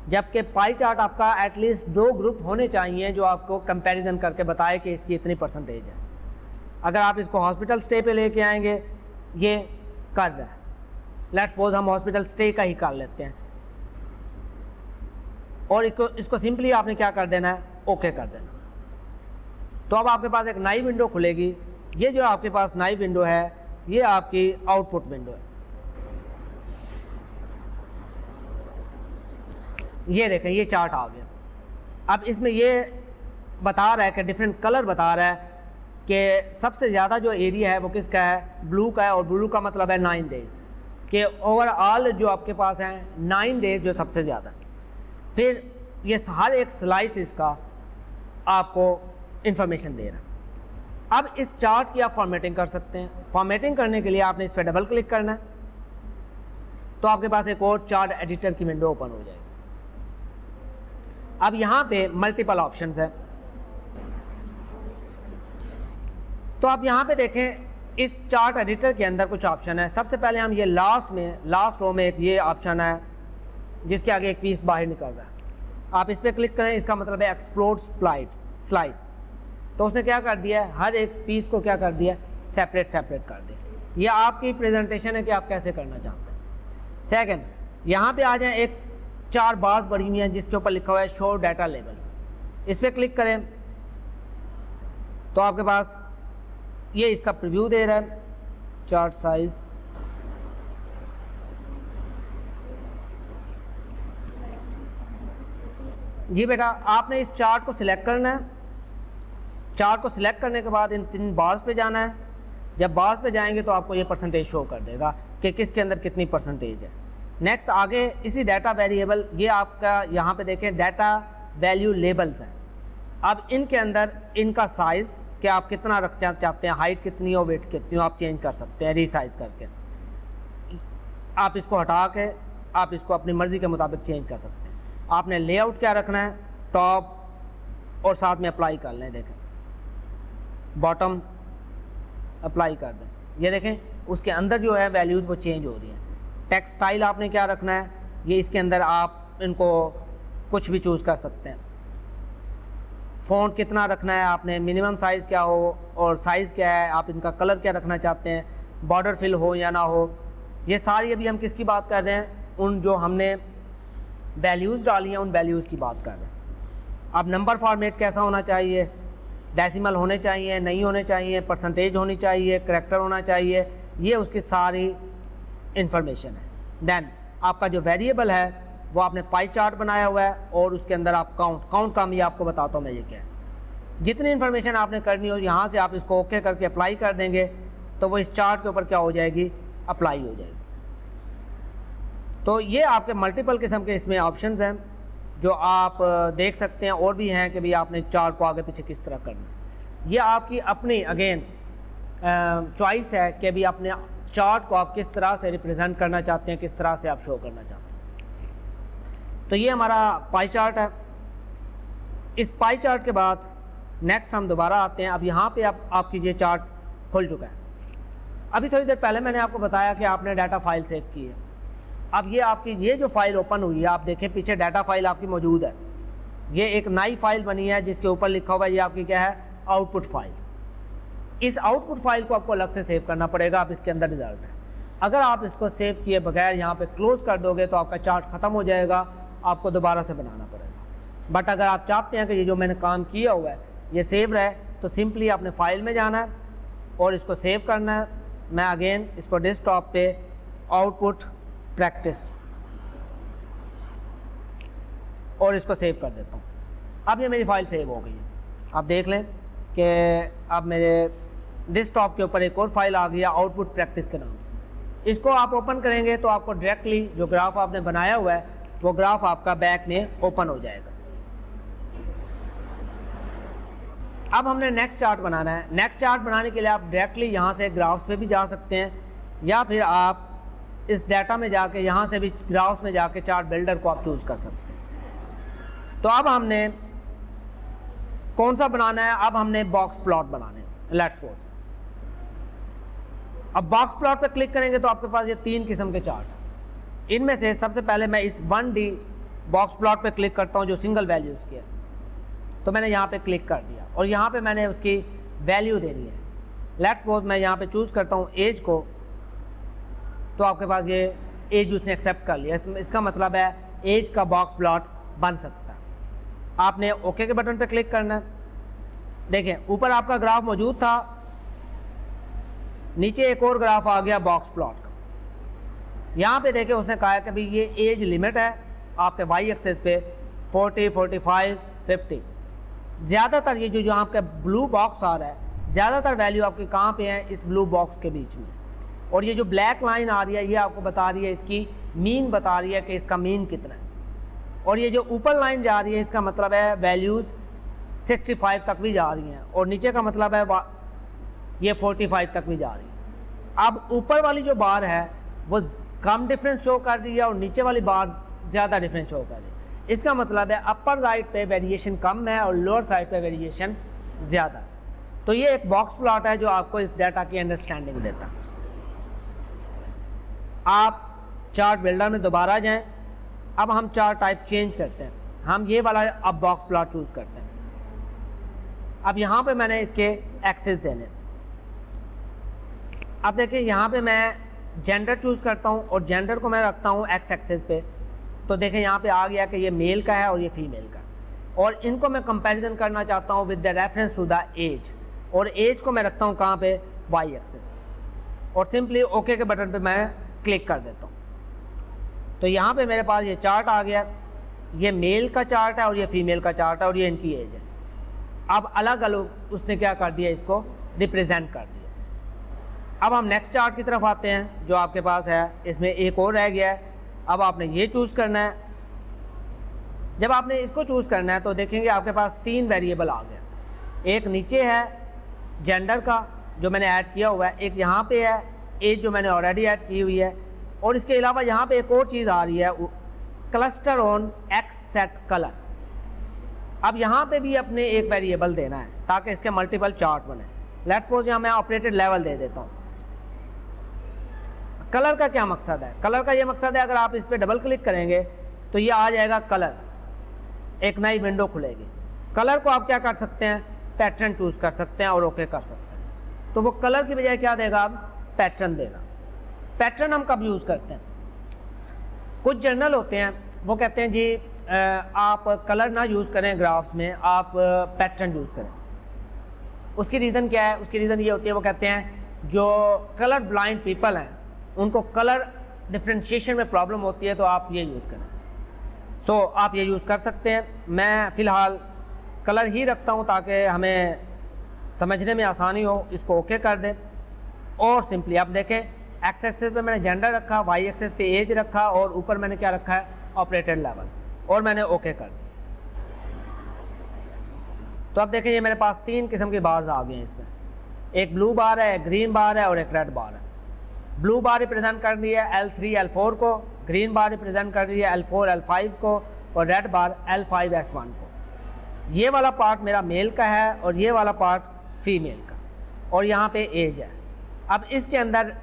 जबकि पाई चार्ट आपका एटलीस्ट 2 ग्रुप होने चाहिए जो आपको कंपैरिजन करके बताए कि इसकी इतनी परसेंटेज है। अगर आप इसको हॉस्पिटल स्टे पे लेके आएंगे, ये कर रहा है। लेट्स सपोज हम हॉस्पिटल स्टे का ही कर लेते हैं और इसको सिंपली आपने क्या कर देना है, ओके कर देना। तो अब आपके पास एक नई विंडो खुलेगी। ये जो आपके पास नई विंडो है ये आपकी आउटपुट विंडो है। ये देखें, ये चार्ट आ गया। अब इसमें ये बता रहा है कि डिफरेंट कलर बता रहा है कि सबसे ज़्यादा जो एरिया है वो किसका है, ब्लू का है। और ब्लू का मतलब है 9 डेज़ के ओवरऑल जो आपके पास हैं 9 डेज़ जो सबसे ज़्यादा। फिर ये हर एक स्लाइस इसका आपको इंफॉर्मेशन दे रहा है। अब इस चार्ट की आप फॉर्मेटिंग कर सकते हैं। फॉर्मेटिंग करने के लिए आपने इस पर डबल क्लिक करना है तो आपके पास एक और चार्ट एडिटर की विंडो ओपन हो जाएगी। अब यहाँ पे मल्टीपल ऑप्शंस है। तो आप यहाँ पे देखें, इस चार्ट एडिटर के अंदर कुछ ऑप्शन है। सबसे पहले हम ये लास्ट रो में एक ये ऑप्शन है जिसके आगे एक पीस बाहर निकल रहा है। आप इस पर क्लिक करें, इसका मतलब है एक्सप्लोर स्लाइस। तो उसने क्या कर दिया है, हर एक पीस को क्या कर दिया, सेपरेट कर दिया। ये आपकी प्रेजेंटेशन है कि आप कैसे करना चाहते हैं। सेकंड, यहाँ पे आ जाए, एक 4 बार्स बड़ी हुई हैं जिसके ऊपर लिखा हुआ है शो डाटा लेवल्स। इस पर क्लिक करें तो आपके पास ये इसका प्रीव्यू दे रहा है। चार्ट साइज जी बेटा, आपने इस चार्ट को सिलेक्ट करना है। चार्ट को सिलेक्ट करने के बाद इन 3 बार्स पे जाना है। जब बार्स पे जाएंगे तो आपको ये परसेंटेज शो कर देगा कि किसके अंदर कितनी परसेंटेज है। नेक्स्ट आगे इसी डाटा वेरिएबल, ये आपका यहाँ पे देखें डाटा वैल्यू लेबल्स हैं। अब इनके अंदर इनका साइज़ कि आप कितना रखना चाहते हैं, हाइट कितनी हो, वेट कितनी हो, आप चेंज कर सकते हैं रीसाइज करके। आप इसको हटा के आप इसको अपनी मर्ज़ी के मुताबिक चेंज कर सकते हैं। आपने लेआउट क्या रखना है, टॉप और साथ में अप्लाई कर लें। देखें बॉटम अप्लाई कर दें, ये देखें उसके अंदर जो है वैल्यूज़ वो चेंज हो रही है। टेक्सटाइल आपने क्या रखना है, ये इसके अंदर आप इनको कुछ भी चूज़ कर सकते हैं। फ़ॉन्ट कितना रखना है आपने, मिनिमम साइज़ क्या हो और साइज़ क्या है, आप इनका कलर क्या रखना चाहते हैं, बॉर्डर फिल हो या ना हो। ये सारी अभी हम किसकी बात कर रहे हैं, उन जो हमने वैल्यूज़ डाली हैं उन वैल्यूज़ की बात कर रहे हैं। अब नंबर फॉर्मेट कैसा होना चाहिए, डेसिमल होने चाहिए, नहीं होने चाहिए, परसेंटेज होनी चाहिए, करैक्टर होना चाहिए, ये उसकी सारी इंफॉर्मेशन है। देन आपका जो वेरिएबल है वो आपने पाई चार्ट बनाया हुआ है और उसके अंदर आप काउंट का मैं आपको बताता हूँ मैं ये क्या है। जितनी इन्फॉर्मेशन आपने करनी हो यहाँ से आप इसको ओके करके अप्लाई कर देंगे तो वो इस चार्ट के ऊपर क्या हो जाएगी, अप्लाई हो जाएगी। तो ये आपके मल्टीपल किस्म के इसमें ऑप्शंस हैं जो आप देख सकते हैं। और भी हैं कि भाई आपने चार्ट को आगे पीछे किस तरह करना है। ये आपकी अपनी अगेन चॉइस है कि भी अपने चार्ट को आप किस तरह से रिप्रेजेंट करना चाहते हैं, किस तरह से आप शो करना चाहते हैं। तो ये हमारा पाई चार्ट है। इस पाई चार्ट के बाद नेक्स्ट हम दोबारा आते हैं। अब यहाँ पे आपकी ये चार्ट खुल चुका है। अभी थोड़ी देर पहले मैंने आपको बताया कि आपने डाटा फाइल सेव की है। अब ये आपकी ये जो फाइल ओपन हुई है, आप देखें पीछे डाटा फाइल आपकी मौजूद है। ये एक नई फाइल बनी है जिसके ऊपर लिखा हुआ है ये आपकी क्या है, आउटपुट फाइल। इस आउटपुट फाइल को आपको अलग से सेव करना पड़ेगा। अब इसके अंदर रिजल्ट है। अगर आप इसको सेव किए बगैर यहाँ पे क्लोज कर दोगे तो आपका चार्ट ख़त्म हो जाएगा, आपको दोबारा से बनाना पड़ेगा। बट अगर आप चाहते हैं कि ये जो मैंने काम किया हुआ है ये सेव रहे तो सिंपली आपने फाइल में जाना है और इसको सेव करना है। मैं अगेन इसको डेस्कटॉप पे आउटपुट प्रैक्टिस और इसको सेव कर देता हूँ। अब ये मेरी फ़ाइल सेव हो गई है। आप देख लें कि अब मेरे डेस्कटॉप के ऊपर एक और फाइल आ गई है आउटपुट प्रैक्टिस के नाम से। इसको आप ओपन करेंगे तो आपको डायरेक्टली जो ग्राफ आपने बनाया हुआ है वो ग्राफ आपका बैक में ओपन हो जाएगा। अब हमने नेक्स्ट चार्ट बनाना है। नेक्स्ट चार्ट बनाने के लिए आप डायरेक्टली यहाँ से ग्राफ्स पे भी जा सकते हैं, या फिर आप इस डाटा में जाके यहाँ से भी ग्राफ्स में जाके चार्ट बिल्डर को आप चूज़ कर सकते हैं। तो अब हमने कौन सा बनाना है, अब हमने बॉक्स प्लॉट बनाने हैं। लेट्स सपोज अब बॉक्स प्लॉट पे क्लिक करेंगे तो आपके पास ये 3 किस्म के चार्ट हैं। इनमें से सबसे पहले मैं इस 1D बॉक्स प्लॉट पे क्लिक करता हूँ जो सिंगल वैल्यूज़ की है। तो मैंने यहाँ पे क्लिक कर दिया और यहाँ पे मैंने उसकी वैल्यू देनी है। लेट्स सपोज मैं यहाँ पे चूज़ करता हूँ एज को, तो आपके पास ये एज उसने एक्सेप्ट कर लिया। इसका मतलब है एज का बॉक्स प्लॉट बन सकता है। आपने ओके के बटन पे क्लिक करना है। देखें ऊपर आपका ग्राफ मौजूद था, नीचे एक और ग्राफ आ गया बॉक्स प्लॉट का। यहाँ पे देखें उसने कहा है कि भाई ये एज लिमिट है आपके वाई एक्सेस पे 40, 45, 50। ज़्यादातर ये जो आपका ब्लू बॉक्स आ रहा है, ज़्यादातर वैल्यू आपकी कहाँ पे है, इस ब्लू बॉक्स के बीच में। और ये जो ब्लैक लाइन आ रही है ये आपको बता रही है, इसकी मीन बता रही है कि इसका मीन कितना है। और ये जो ऊपर लाइन जा रही है इसका मतलब है वैल्यूज़ 65 तक भी जा रही हैं, और नीचे का मतलब है ये 45 तक भी जा रही है। अब ऊपर वाली जो बार है वो कम डिफरेंस शो कर रही है और नीचे वाली बार ज़्यादा डिफरेंस शो कर रही है। इसका मतलब है अपर साइड पे वेरिएशन कम है और लोअर साइड पे वेरिएशन ज़्यादा है। तो ये एक बॉक्स प्लॉट है जो आपको इस डाटा की अंडरस्टैंडिंग देता है। आप चार्ट बिल्डर में दोबारा जाएं। अब हम चार्ट टाइप चेंज करते हैं, हम ये वाला अब बॉक्स प्लॉट चूज़ करते हैं। अब यहाँ पे मैंने इसके एक्सेस देने। अब देखिए यहाँ पे मैं जेंडर चूज़ करता हूँ और जेंडर को मैं रखता हूँ एक्स एक्सेस पे। तो देखें यहाँ पे आ गया कि ये मेल का है और ये फीमेल का, और इनको मैं कंपैरिजन करना चाहता हूँ with the reference to the age, और एज को मैं रखता हूँ कहाँ पे, वाई एक्सेस पे। और सिंपली ओके के बटन पे मैं क्लिक कर देता हूँ। तो यहाँ पे मेरे पास ये चार्ट आ गया। ये मेल का चार्ट है और ये फीमेल का चार्ट है और ये इनकी एज है। अब अलग अलग उसने क्या कर दिया, इसको रिप्रेजेंट कर दिया। अब हम नेक्स्ट चार्ट की तरफ आते हैं जो आपके पास है। इसमें एक और रह गया है। अब आपने ये चूज़ करना है। जब आपने इसको चूज़ करना है तो देखेंगे आपके पास 3 वेरिएबल आ गए। एक नीचे है जेंडर का जो मैंने ऐड किया हुआ है, एक यहाँ पे है एज जो मैंने ऑलरेडी ऐड की हुई है, और इसके अलावा यहाँ पे एक और चीज़ आ रही है, cluster on x set colour. अब यहाँ पे भी अपने एक वेरिएबल देना है ताकि इसके मल्टीपल चार्ट बने। लेट्स सपोज यहाँ मैं ऑपरेटेड लेवल दे देता हूँ। कलर का क्या मकसद है, कलर का ये मकसद है अगर आप इस पर डबल क्लिक करेंगे तो ये आ जाएगा कलर, एक नई विंडो खुलेगी। कलर को आप क्या कर सकते हैं, पैटर्न चूज़ कर सकते हैं और ओके कर सकते हैं। तो वो कलर की बजाय क्या देगा, अब पैटर्न देगा। पैटर्न हम कब यूज़ करते हैं, कुछ जर्नल होते हैं वो कहते हैं जी आप कलर ना यूज़ करें ग्राफ्स में, आप पैटर्न यूज़ करें। उसकी रीज़न क्या है, उसकी रीज़न ये होती है, वो कहते हैं जो कलर ब्लाइंड पीपल हैं उनको कलर डिफ्रेंशिएशन में प्रॉब्लम होती है, तो आप ये यूज़ करें। सो आप ये यूज़ कर सकते हैं। मैं फ़िलहाल कलर ही रखता हूँ ताकि हमें समझने में आसानी हो। इसको ओके कर दें और सिंपली आप देखें एक्स एक्सेस पे मैंने जेंडर रखा, वाई एक्सेस पे एज रखा, और ऊपर मैंने क्या रखा है, ऑपरेटेड लेवल, और मैंने ओके कर दी। तो अब देखें ये मेरे पास 3 किस्म की बार्स आ गए हैं। इसमें एक ब्लू बार है, एक ग्रीन बार है और एक रेड बार है। ब्लू बार रिप्रेजेंट कर रही है L3 L4 को, ग्रीन बार रिप्रेजेंट कर रही है L4 L5 को, और रेड बार L5 S1 को। ये वाला पार्ट मेरा मेल का है और ये वाला पार्ट फीमेल का, और यहाँ पे एज है। अब इसके अंदर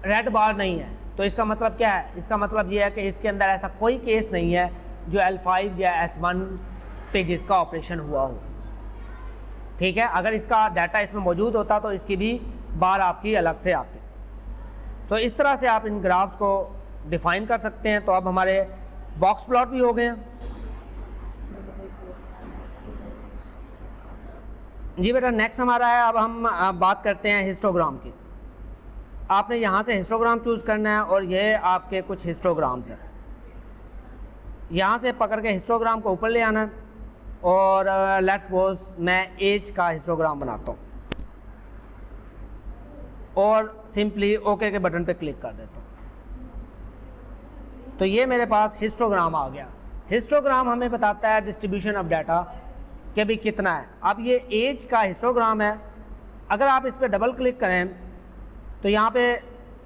रेड बार नहीं है, तो इसका मतलब क्या है, इसका मतलब ये है कि इसके अंदर ऐसा कोई केस नहीं है जो L5 या S1 पे जिसका ऑपरेशन हुआ हो। ठीक है, अगर इसका डाटा इसमें मौजूद होता तो इसकी भी बार आपकी अलग से आती। तो इस तरह से आप इन ग्राफ्स को डिफ़ाइन कर सकते हैं। तो अब हमारे बॉक्स प्लॉट भी हो गए हैं। जी बेटा, नेक्स्ट हमारा है, अब हम बात करते हैं हिस्टोग्राम की। आपने यहाँ से हिस्टोग्राम चूज़ करना है और ये आपके कुछ हिस्टोग्राम्स हैं। यहाँ से पकड़ के हिस्टोग्राम को ऊपर ले आना है, और लेट्स सपोज मैं एज का हिस्टोग्राम बनाता हूँ और सिंपली ओके के बटन पे क्लिक कर देता हूँ। तो ये मेरे पास हिस्टोग्राम आ गया। हिस्टोग्राम हमें बताता है डिस्ट्रीब्यूशन ऑफ डाटा कि भी कितना है। अब ये एज का हिस्टोग्राम है, अगर आप इस पर डबल क्लिक करें तो यहाँ पे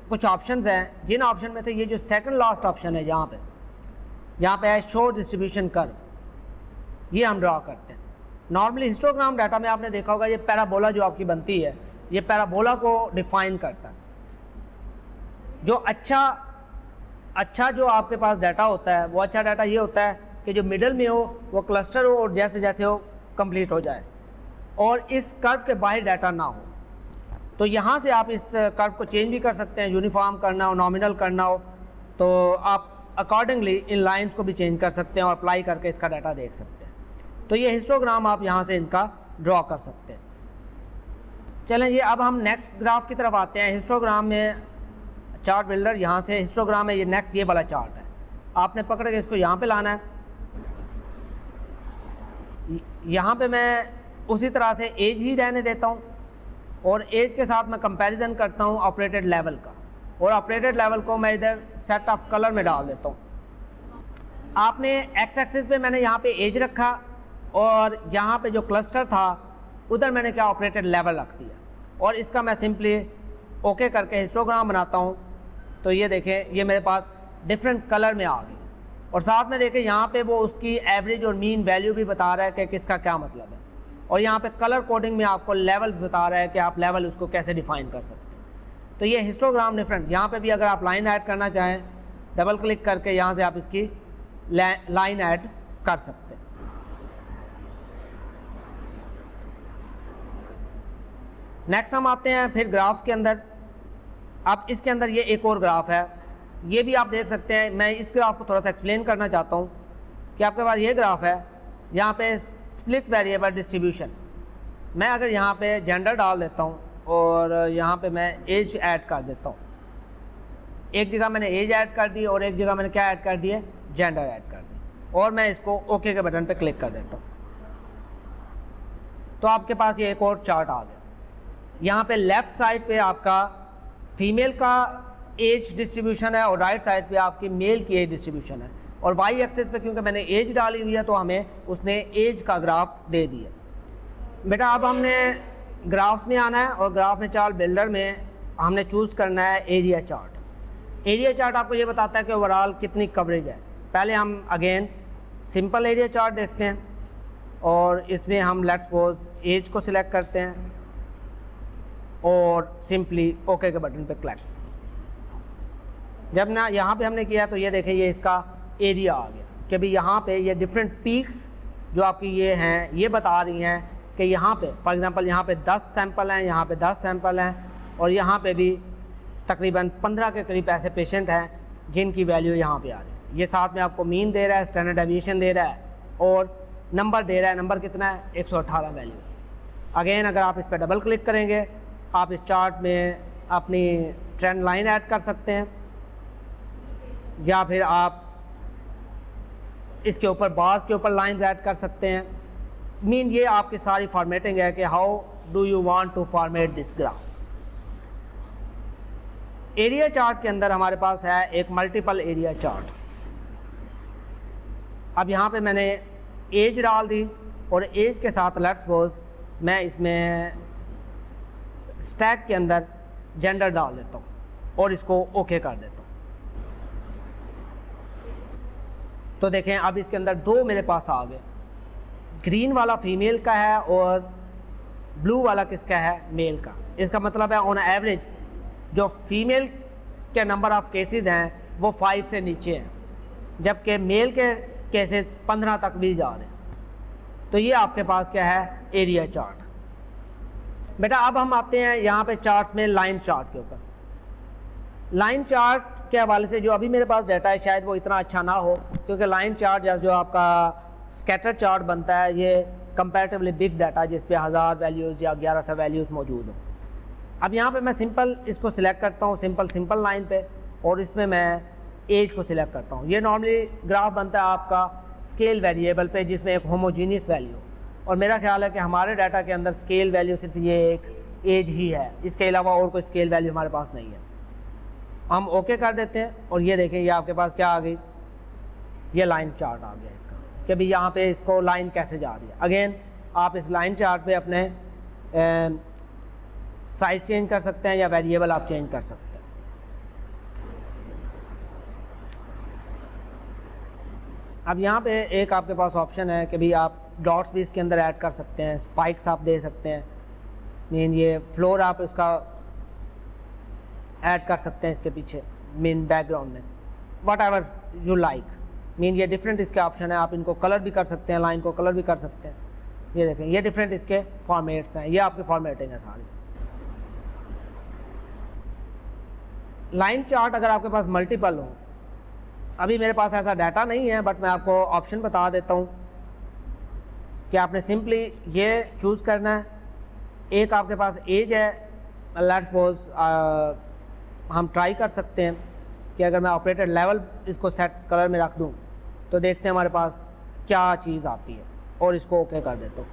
कुछ ऑप्शंस हैं, जिन ऑप्शन में से ये जो सेकंड लास्ट ऑप्शन है यहाँ पे है शो डिस्ट्रीब्यूशन कर्व, ये हम ड्रा करते हैं। नॉर्मली हिस्टोग्राम डाटा में आपने देखा होगा ये पैराबोला जो आपकी बनती है, ये पैराबोला को डिफाइन करता है। जो अच्छा जो आपके पास डाटा होता है वो अच्छा डाटा ये होता है कि जो मिडल में हो वो क्लस्टर हो और जैसे जैसे हो कंप्लीट हो जाए और इस कर्व के बाहर डाटा ना हो। तो यहाँ से आप इस कर्व को चेंज भी कर सकते हैं, यूनिफॉर्म करना हो, नॉमिनल करना हो, तो आप अकॉर्डिंगली इन लाइंस को भी चेंज कर सकते हैं और अप्लाई करके इसका डाटा देख सकते हैं। तो ये हिस्टोग्राम आप यहाँ से इनका ड्रॉ कर सकते हैं। चलें जी, अब हम नेक्स्ट ग्राफ की तरफ आते हैं। हिस्टोग्राम में चार्ट बिल्डर यहाँ से हिस्टोग्राम है, ये नेक्स्ट ये वाला चार्ट है, आपने पकड़ के इसको यहाँ पे लाना है। यहाँ पे मैं उसी तरह से एज ही रहने देता हूँ और एज के साथ मैं कंपैरिजन करता हूँ ऑपरेटेड लेवल का, और ऑपरेटेड लेवल को मैं इधर सेट ऑफ कलर में डाल देता हूँ। आपने एक्स एक्सिस पे मैंने यहाँ पे एज रखा और यहाँ पे जो क्लस्टर था उधर मैंने क्या ऑपरेटेड लेवल रख दिया, और इसका मैं सिंपली ओके करके हिस्टोग्राम बनाता हूँ। तो ये देखें, ये मेरे पास डिफरेंट कलर में आ गई, और साथ में देखें यहाँ पे वो उसकी एवरेज और मीन वैल्यू भी बता रहा है कि किसका क्या मतलब है, और यहाँ पे कलर कोडिंग में आपको लेवल बता रहा है कि आप लेवल उसको कैसे डिफाइन कर सकते हैं। तो ये हिस्टोग्राम डिफरेंट। यहाँ पे भी अगर आप लाइन ऐड करना चाहें, डबल क्लिक करके यहाँ से आप इसकी लाइन ऐड कर सकते हैं। नेक्स्ट हम आते हैं फिर ग्राफ्स के अंदर। अब इसके अंदर ये एक और ग्राफ है, ये भी आप देख सकते हैं। मैं इस ग्राफ को थोड़ा सा एक्सप्लेन करना चाहता हूँ कि आपके पास ये ग्राफ है, यहाँ पे स्प्लिट वेरिएबल डिस्ट्रीब्यूशन। मैं अगर यहाँ पे जेंडर डाल देता हूँ और यहाँ पे मैं एज ऐड कर देता हूँ, एक जगह मैंने एज ऐड कर दी और एक जगह मैंने क्या ऐड कर दिया, जेंडर ऐड कर दी, और मैं इसको ओके के बटन पे क्लिक कर देता हूँ, तो आपके पास ये एक और चार्ट आ गया। यहाँ पे लेफ़्ट साइड पे आपका फीमेल का एज डिस्ट्रीब्यूशन है और राइट साइड पे आपकी मेल की एज डिस्ट्रीब्यूशन है, और वाई एक्सिस पे क्योंकि मैंने एज डाली हुई है तो हमें उसने एज का ग्राफ दे दिया। बेटा अब हमने ग्राफ्स में आना है और ग्राफ में चार्ट बिल्डर में हमने चूज़ करना है एरिया चार्ट। एरिया चार्ट आपको ये बताता है कि ओवरऑल कितनी कवरेज है। पहले हम अगेन सिंपल एरिया चार्ट देखते हैं, और इसमें हम लेट्स सपोज एज को सिलेक्ट करते हैं और सिंपली ओके के बटन पे क्लिक। जब ना यहाँ पे हमने किया तो ये देखें, ये इसका एरिया आ गया कि भाई यहाँ पे ये डिफरेंट पीक्स जो आपकी ये हैं ये बता रही हैं कि यहाँ पे फॉर एग्जांपल यहाँ पे 10 सैंपल हैं, यहाँ पे 10 सैंपल हैं, और यहाँ पे भी तकरीबन 15 के करीब ऐसे पेशेंट हैं जिनकी वैल्यू यहाँ पे आ रही है। ये साथ में आपको मीन दे रहा है, स्टैंडर्ड डेविएशन दे रहा है, और नंबर दे रहा है। नंबर कितना है, 118 वैल्यूज़। अगेन अगर आप इस पर डबल क्लिक करेंगे, आप इस चार्ट में अपनी ट्रेंड लाइन ऐड कर सकते हैं, या फिर आप इसके ऊपर बार्स के ऊपर लाइंस ऐड कर सकते हैं। मीन ये आपकी सारी फॉर्मेटिंग है कि how do you want to format this graph. Area chart के अंदर हमारे पास है एक मल्टीपल एरिया चार्ट। अब यहाँ पे मैंने एज डाल दी, और एज के साथ लेट्स सपोज मैं इसमें स्टैक के अंदर जेंडर डाल देता हूँ और इसको ओके कर देता हूँ। तो देखें अब इसके अंदर दो मेरे पास आ गए, ग्रीन वाला फीमेल का है और ब्लू वाला किसका है, मेल का। इसका मतलब है ऑन एवरेज जो फीमेल के नंबर ऑफ़ केसेस हैं वो 5 से नीचे हैं, जबकि मेल के केसेस 15 तक भी जा रहे हैं। तो ये आपके पास क्या है, एरिया चार्ट। बेटा अब हम आते हैं यहाँ पे चार्ट में लाइन चार्ट के ऊपर। लाइन चार्ट के हवाले से जो अभी मेरे पास डाटा है शायद वो इतना अच्छा ना हो, क्योंकि लाइन चार्ट जैसे जो आपका स्कैटर चार्ट बनता है ये कंपैरेटिवली बिग डाटा जिस पे 1000 वैल्यूज़ या 1100 वैल्यूज़ मौजूद हो। अब यहाँ पे मैं सिंपल इसको सिलेक्ट करता हूँ, सिंपल लाइन पे, और इसमें मैं एज को सिलेक्ट करता हूँ। ये नॉर्मली ग्राफ बनता है आपका स्केल वेरिएबल पे जिसमें एक होमोजीनियस वैल्यू, और मेरा ख्याल है कि हमारे डाटा के अंदर स्केल वैल्यू सिर्फ ये एक एज ही है, इसके अलावा और कोई स्केल वैल्यू हमारे पास नहीं है। हम ओके कर देते हैं और ये देखें ये आपके पास क्या आ गई, ये लाइन चार्ट आ गया इसका, कि भाई यहाँ पे इसको लाइन कैसे जा रही है। अगेन आप इस लाइन चार्ट पे अपने साइज़ चेंज कर सकते हैं या वेरिएबल आप चेंज कर सकते हैं। अब यहाँ पे एक आपके पास ऑप्शन है कि भाई आप डॉट्स भी इसके अंदर ऐड कर सकते हैं, स्पाइक्स आप दे सकते हैं, मीन ये फ्लोर आप इसका ऐड कर सकते हैं इसके पीछे मीन बैकग्राउंड में, what ever you like. Mean ये डिफरेंट इसके ऑप्शन है, आप इनको कलर भी कर सकते हैं, लाइन को कलर भी कर सकते हैं। ये देखें, ये डिफरेंट इसके फॉर्मेट्स हैं, ये आपकी फॉर्मेटिंग है सारी। लाइन चार्ट अगर आपके पास मल्टीपल हो, अभी मेरे पास ऐसा डाटा नहीं है बट मैं आपको ऑप्शन बता देता हूँ कि आपने सिंपली ये चूज़ करना है। एक आपके पास एज है, लेट्स सपोज हम ट्राई कर सकते हैं कि अगर मैं ऑपरेटेड लेवल इसको सेट कलर में रख दूँ तो देखते हैं हमारे पास क्या चीज़ आती है, और इसको ओके कर देता हूँ।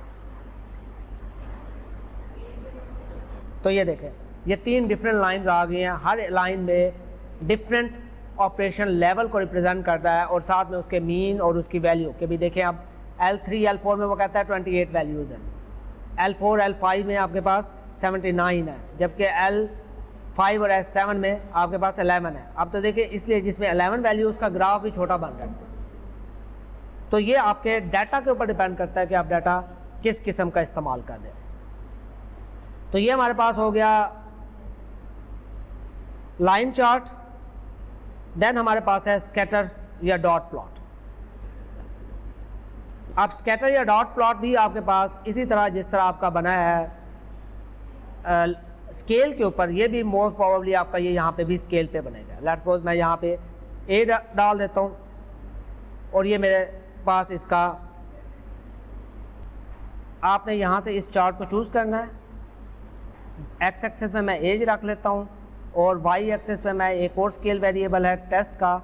तो ये देखें, ये 3 डिफरेंट लाइंस आ गई हैं, हर लाइन में डिफरेंट ऑपरेशन लेवल को रिप्रेजेंट करता है और साथ में उसके मीन और उसकी वैल्यू के भी देखें। अब L3 L4 में वो कहता है 28 वैल्यूज़ हैं, L4 L5 में आपके पास 79 है, जबकि L5 और S7 में आपके पास 11 है। अब तो देखिए, इसलिए जिसमें 11 वैल्यू उसका ग्राफ भी छोटा बन रहा है। तो ये आपके डाटा के ऊपर डिपेंड करता है कि आप डाटा किस किस्म का इस्तेमाल कर रहे हैं इसमें। तो ये हमारे पास हो गया लाइन चार्ट। देन हमारे पास है स्कैटर या डॉट प्लॉट। अब स्कैटर या डॉट प्लॉट भी आपके पास इसी तरह जिस तरह आपका बना है स्केल के ऊपर, ये भी मोस्ट प्रोबेबली आपका ये यहाँ पे भी स्केल पे बनेगा। लेट्स सपोज मैं यहाँ पे ए डाल देता हूँ और ये मेरे पास इसका, आपने यहाँ से इस चार्ट को चूज़ करना है। एक्स एक्सेस में मैं एज रख लेता हूँ और वाई एक्सेस पे मैं एक और स्केल वेरिएबल है टेस्ट का,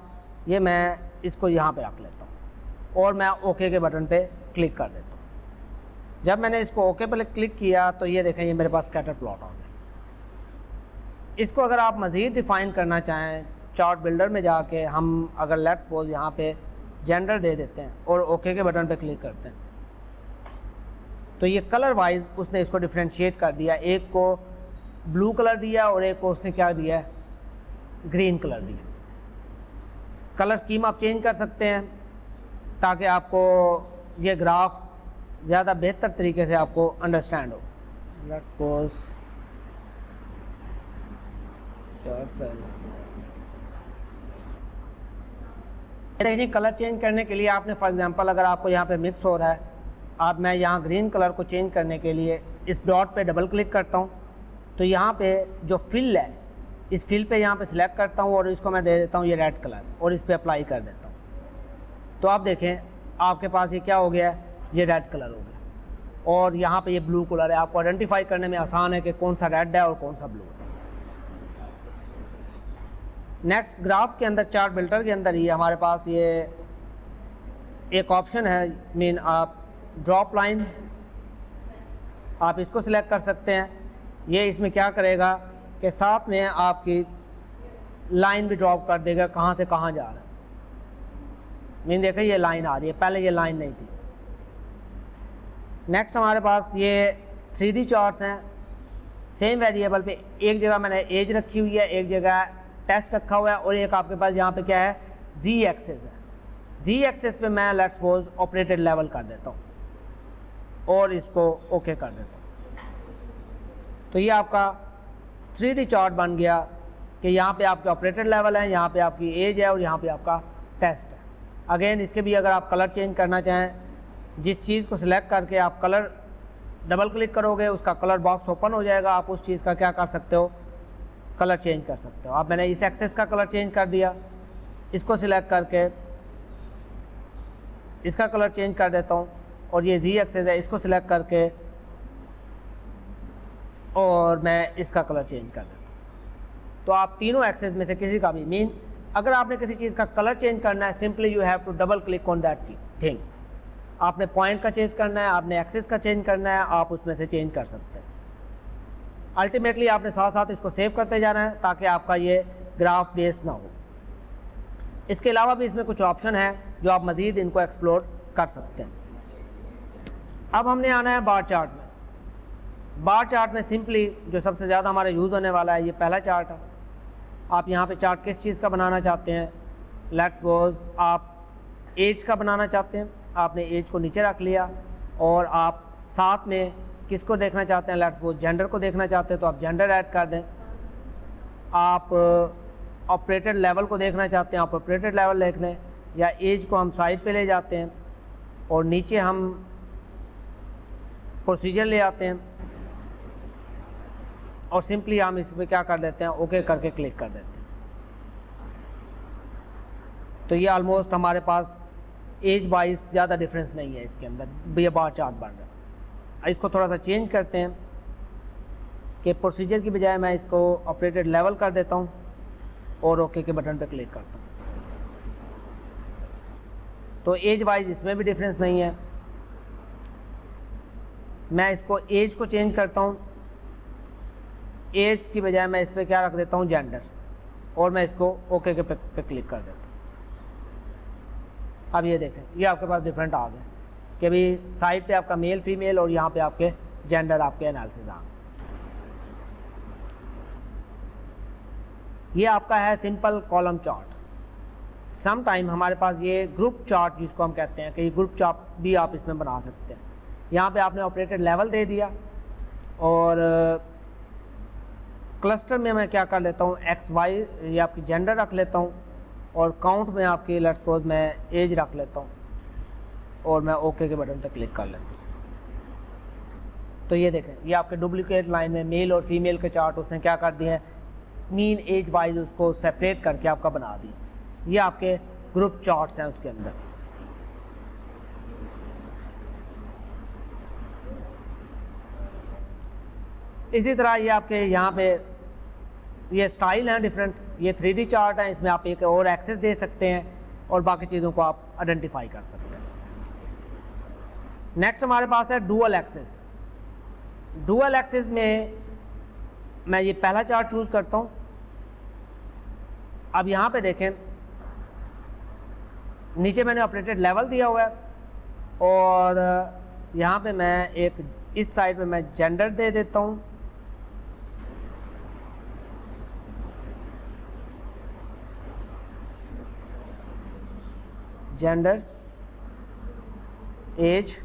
ये मैं इसको यहाँ पे रख लेता हूँ और मैं ओके के बटन पे क्लिक कर देता हूँ। जब मैंने इसको ओके पे क्लिक किया तो ये देखें, ये मेरे पास स्कैटर प्लॉट आ गया। इसको अगर आप मज़ीद डिफ़ाइन करना चाहें, चार्ट बिल्डर में जाके हम अगर लेट्स सपोज यहाँ पे जेंडर दे देते हैं और ओके के बटन पे क्लिक करते हैं तो ये कलर वाइज उसने इसको डिफ्रेंशिएट कर दिया। एक को ब्लू कलर दिया और एक को उसने क्या दिया, ग्रीन कलर दिया। कलर स्कीम आप चेंज कर सकते हैं ताकि आपको ये ग्राफ ज़्यादा बेहतर तरीके से आपको अंडरस्टैंड हो। लेट्स सपोज चार्ट साइज देखिए, कलर चेंज करने के लिए आपने फॉर एग्जांपल अगर आपको यहाँ पे मिक्स हो रहा है, अब मैं यहाँ ग्रीन कलर को चेंज करने के लिए इस डॉट पे डबल क्लिक करता हूँ तो यहाँ पे जो फिल है, इस फिल पे यहाँ पे सिलेक्ट करता हूँ और इसको मैं दे देता हूँ ये रेड कलर और इस पे अप्लाई कर देता हूँ। तो आप देखें आपके पास ये क्या हो गया, ये रेड कलर हो गया और यहाँ पे ये ब्लू कलर है। आपको आइडेंटिफाई करने में आसान है कि कौन सा रेड है और कौन सा ब्लू है। नेक्स्ट ग्राफ के अंदर, चार्ट बिल्डर के अंदर ही हमारे पास ये एक ऑप्शन है, मीन आप ड्रॉप लाइन, आप इसको सिलेक्ट कर सकते हैं। ये इसमें क्या करेगा कि साथ में आपकी लाइन भी ड्रॉप कर देगा कहाँ से कहाँ जा रहा है। मीन देखिए ये लाइन आ रही है, पहले ये लाइन नहीं थी। नेक्स्ट हमारे पास ये 3D चार्ट्स हैं। सेम वेरिएबल पे एक जगह मैंने एज रखी हुई है, एक जगह टेस्ट रखा हुआ है और एक आपके पास यहाँ पे क्या है, Z एक्सेस है। Z एक्सेस पे मैं लेट्स सपोज ऑपरेटेड लेवल कर देता हूँ और इसको ओके कर देता हूँ। तो ये आपका 3D चार्ट बन गया कि यहाँ पे आपके ऑपरेटेड लेवल है, यहाँ पे आपकी एज है और यहाँ पे आपका टेस्ट है। अगेन इसके भी अगर आप कलर चेंज करना चाहें, जिस चीज़ को सिलेक्ट करके आप कलर डबल क्लिक करोगे उसका कलर बॉक्स ओपन हो जाएगा। आप उस चीज़ का क्या कर सकते हो, कलर चेंज कर सकते हो। अब मैंने इस एक्सेस का कलर चेंज कर दिया, इसको सिलेक्ट करके इसका कलर चेंज कर देता हूँ और ये Z एक्सेस है, इसको सिलेक्ट करके और मैं इसका कलर चेंज कर देता हूँ। तो आप तीनों एक्सेस में से किसी का भी, मीन अगर आपने किसी चीज़ का कलर चेंज करना है, simply you have to double click on that thing. आपने पॉइंट का चेंज करना है, आपने एक्सेस का चेंज करना है, आप उसमें से चेंज कर सकते हैं। अल्टीमेटली आपने साथ साथ इसको सेव करते जाना है ताकि आपका ये ग्राफ वेस्ट ना हो। इसके अलावा भी इसमें कुछ ऑप्शन है जो आप मज़ीद इनको एक्सप्लोर कर सकते हैं। अब हमने आना है बार चार्ट में। बार चार्ट में सिंपली जो सबसे ज़्यादा हमारा यूज़ होने वाला है ये पहला चार्ट है। आप यहाँ पे चार्ट किस चीज़ का बनाना चाहते हैं? लेट्स सपोज आप एज का बनाना चाहते हैं, आपने एज को नीचे रख लिया और आप साथ में किसको देखना चाहते हैं? लेट्स सपोज जेंडर को देखना चाहते हैं तो आप जेंडर ऐड कर दें। आप ऑपरेटेड लेवल को देखना चाहते हैं, आप ऑपरेटेड लेवल लिख लें, या एज को हम साइड पे ले जाते हैं और नीचे हम प्रोसीजर ले आते हैं और सिंपली हम इस पर क्या कर देते हैं? ओके करके क्लिक कर देते हैं। तो ये ऑलमोस्ट हमारे पास एज वाइज ज़्यादा डिफरेंस नहीं है इसके अंदर, ये बार चार्ट बन रहा है। इसको थोड़ा सा चेंज करते हैं कि प्रोसीजर की बजाय मैं इसको ऑपरेटेड लेवल कर देता हूँ और ओके के बटन पे क्लिक करता हूँ। तो एज वाइज इसमें भी डिफरेंस नहीं है। मैं इसको एज को चेंज करता हूँ, एज की बजाय मैं इस पर क्या रख देता हूँ? जेंडर, और मैं इसको ओके के पे क्लिक कर देता हूँ। अब ये देखें, ये आपके पास डिफरेंट आ गया कि अभी साइड पे आपका मेल फीमेल और यहाँ पे आपके जेंडर आपके एनालिसिस आ गए। ये आपका है simple column chart. Some time हमारे पास ये ग्रुप चार्ट जिसको हम कहते हैं कि ये ग्रुप चार्ट भी आप इसमें बना सकते हैं। यहाँ पे आपने ऑपरेटेड लेवल दे दिया और क्लस्टर में मैं क्या कर लेता हूँ? एक्स वाई ये आपकी जेंडर रख लेता हूँ और काउंट में आपकी लेट्स सपोज मैं एज रख लेता हूँ और मैं ओके के बटन पर क्लिक कर लेता हूँ। तो ये देखें, ये आपके डुप्लीकेट लाइन में मेल और फीमेल के चार्ट उसने क्या कर दिए हैं? मीन एज वाइज उसको सेपरेट करके आपका बना दी। ये आपके ग्रुप चार्ट्स हैं उसके अंदर। इसी तरह ये आपके यहाँ पे ये स्टाइल हैं डिफरेंट, ये 3D चार्ट हैं, इसमें आप एक और एक्सेस दे सकते हैं और बाकी चीज़ों को आप आइडेंटिफाई कर सकते हैं। नेक्स्ट हमारे पास है डुअल एक्सेस। डुअल एक्सेस में मैं ये पहला चार्ट चूज़ करता हूँ। अब यहाँ पे देखें, नीचे मैंने ऑपरेटेड लेवल दिया हुआ है और यहाँ पे मैं एक इस साइड पे मैं जेंडर दे देता हूँ, जेंडर, एज,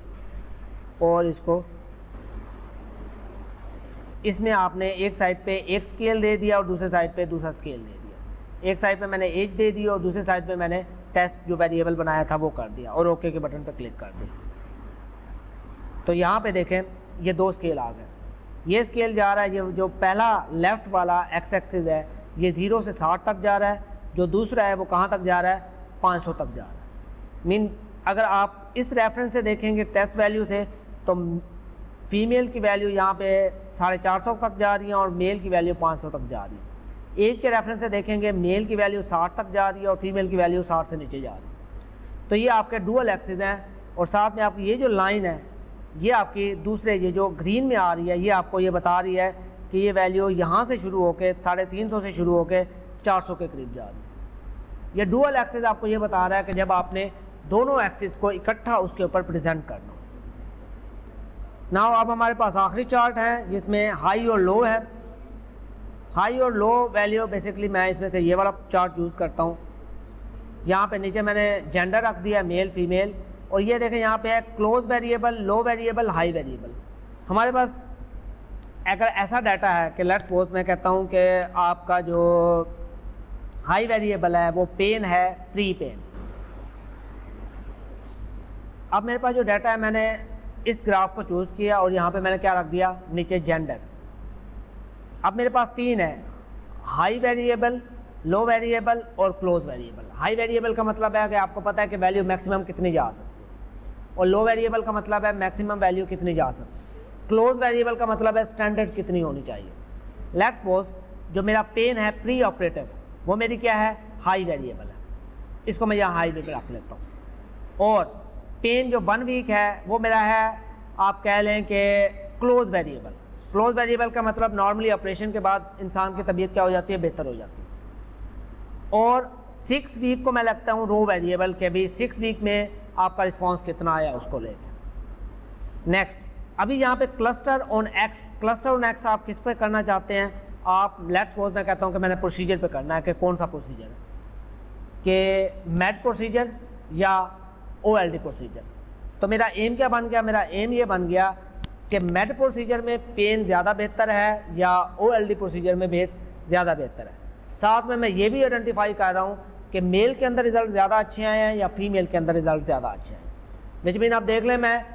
और इसको इसमें आपने एक साइड पे एक स्केल दे दिया और दूसरे साइड पे दूसरा स्केल दे दिया। एक साइड पे मैंने एज दे दी और दूसरे साइड पे मैंने टेस्ट जो वेरिएबल बनाया था वो कर दिया और ओके के बटन पे क्लिक कर दिया। तो यहाँ पे देखें, ये दो स्केल आ गए। ये स्केल जा रहा है, ये जो पहला लेफ़्ट वाला एक्स एक्सिस है ये 0 से 60 तक जा रहा है, जो दूसरा है वो कहाँ तक जा रहा है? 500 तक जा रहा है। मीन अगर आप इस रेफरेंस से देखेंगे टेस्ट वैल्यू से तो फीमेल की वैल्यू यहाँ पे 450 तक जा रही है और मेल की वैल्यू 500 तक जा रही है। एज के रेफरेंस से देखेंगे मेल की वैल्यू 60 तक जा रही है और फीमेल की वैल्यू 60 से नीचे जा रही है। तो ये आपके डुअल एक्सिस हैं और साथ में आपकी ये जो लाइन है ये आपकी दूसरे ये जो ग्रीन में आ रही है ये आपको ये बता रही है कि ये वैल्यू यहाँ से शुरू होकर 350 से शुरू होकर 400 के करीब जा रही है। ये डुअल एक्सिस आपको ये बता रहा है कि जब आपने दोनों एक्सिस को इकट्ठा उसके ऊपर प्रेजेंट करना। नाउ अब हमारे पास आखिरी चार्ट है जिसमें हाई और लो है। हाई और लो वैल्यू बेसिकली मैं इसमें से ये वाला चार्ट चूज़ करता हूँ। यहाँ पे नीचे मैंने जेंडर रख दिया मेल फीमेल और ये देखें यहाँ पे है क्लोज वेरिएबल, लो वेरिएबल, हाई वेरिएबल। हमारे पास अगर ऐसा डाटा है कि लेट्स सपोज मैं कहता हूँ कि आपका जो हाई वेरिएबल है वो पेन है, प्री पेन। अब मेरे पास जो डाटा है मैंने इस ग्राफ को चूज़ किया और यहाँ पे मैंने क्या रख दिया? नीचे जेंडर। अब मेरे पास 3 है, हाई वेरिएबल, लो वेरिएबल और क्लोज वेरिएबल। हाई वेरिएबल का मतलब है कि आपको पता है कि वैल्यू मैक्सिमम कितनी जा सकती है और लो वेरिएबल का मतलब है मैक्सिमम वैल्यू कितनी जा सकती है। क्लोज वेरिएबल का मतलब है स्टैंडर्ड कितनी होनी चाहिए। लेट्स सपोज जो मेरा पेन है प्री ऑपरेटिव वो मेरी क्या है? हाई वेरिएबल है, इसको मैं यहाँ हाई वेरिएबल रख लेता हूँ। और पेन जो 1 वीक है वो मेरा है आप कह लें कि क्लोज वेरिएबल। क्लोज वेरिएबल का मतलब नॉर्मली ऑपरेशन के बाद इंसान की तबीयत क्या हो जाती है? बेहतर हो जाती है। और 6 वीक को मैं लगता हूँ रो वेरिएबल के भी 6 वीक में आपका रिस्पांस कितना आया उसको लेकर। नेक्स्ट, अभी यहाँ पे क्लस्टर ऑन एक्स आप किस पे करना चाहते हैं? आप लेट्स सपोज मैं कहता हूँ कि मैंने प्रोसीजर पे करना है, कि कौन सा प्रोसीजर है, कि मैट प्रोसीजर या OLD प्रोसीजर। तो मेरा एम क्या बन गया? मेरा एम ये बन गया कि मैट प्रोसीजर में पेन ज़्यादा बेहतर है या OLD प्रोसीजर में ज़्यादा बेहतर है। साथ में मैं ये भी आइडेंटिफाई कर रहा हूँ कि मेल के अंदर रिज़ल्ट ज़्यादा अच्छे आए हैं या फीमेल के अंदर रिज़ल्ट ज़्यादा अच्छे हैं। विच मीन आप देख लें, मैं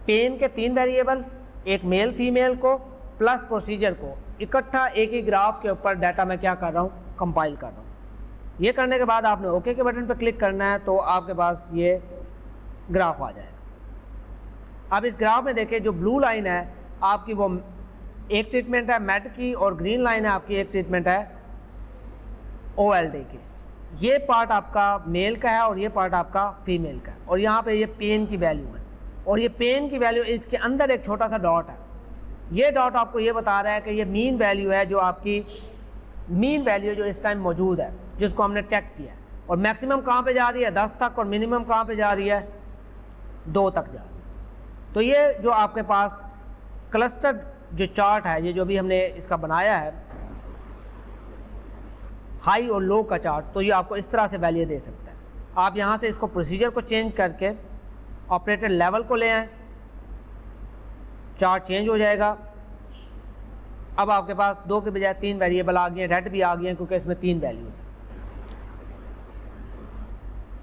पेन के 3 वेरिएबल, एक मेल फीमेल को प्लस प्रोसीजर को इकट्ठा एक ही ग्राफ के ऊपर डाटा मैं क्या कर रहा हूँ? कंपाइल कर रहा हूँ। ये करने के बाद आपने ओके के बटन पर क्लिक करना है, तो आपके पास ये ग्राफ आ जाएगा। अब इस ग्राफ में देखिए, जो ब्लू लाइन है आपकी वो एक ट्रीटमेंट है मैट की, और ग्रीन लाइन है आपकी एक ट्रीटमेंट है OLD की। ये पार्ट आपका मेल का है और ये पार्ट आपका फीमेल का है, और यहाँ पे ये पेन की वैल्यू है, और ये पेन की वैल्यू, इसके अंदर एक छोटा सा डॉट है। ये डॉट आपको ये बता रहा है कि ये मीन वैल्यू है, जो आपकी मीन वैल्यू जो इस टाइम मौजूद है, जिसको हमने चेक किया है। और मैक्सिमम कहाँ पे जा रही है? 10 तक, और मिनिमम कहाँ पे जा रही है? 2 तक जा रही है। तो ये जो आपके पास क्लस्टर जो चार्ट है, ये जो भी हमने इसका बनाया है, हाई और लो का चार्ट, तो ये आपको इस तरह से वैल्यू दे सकता है। आप यहाँ से इसको प्रोसीजर को चेंज करके ऑपरेटर लेवल को ले आएँ, चार्ट चेंज हो जाएगा। अब आपके पास 2 के बजाय 3 वेरिएबल आ गए हैं, रेड भी आ गए हैं, क्योंकि इसमें 3 वैल्यूज़ हैं।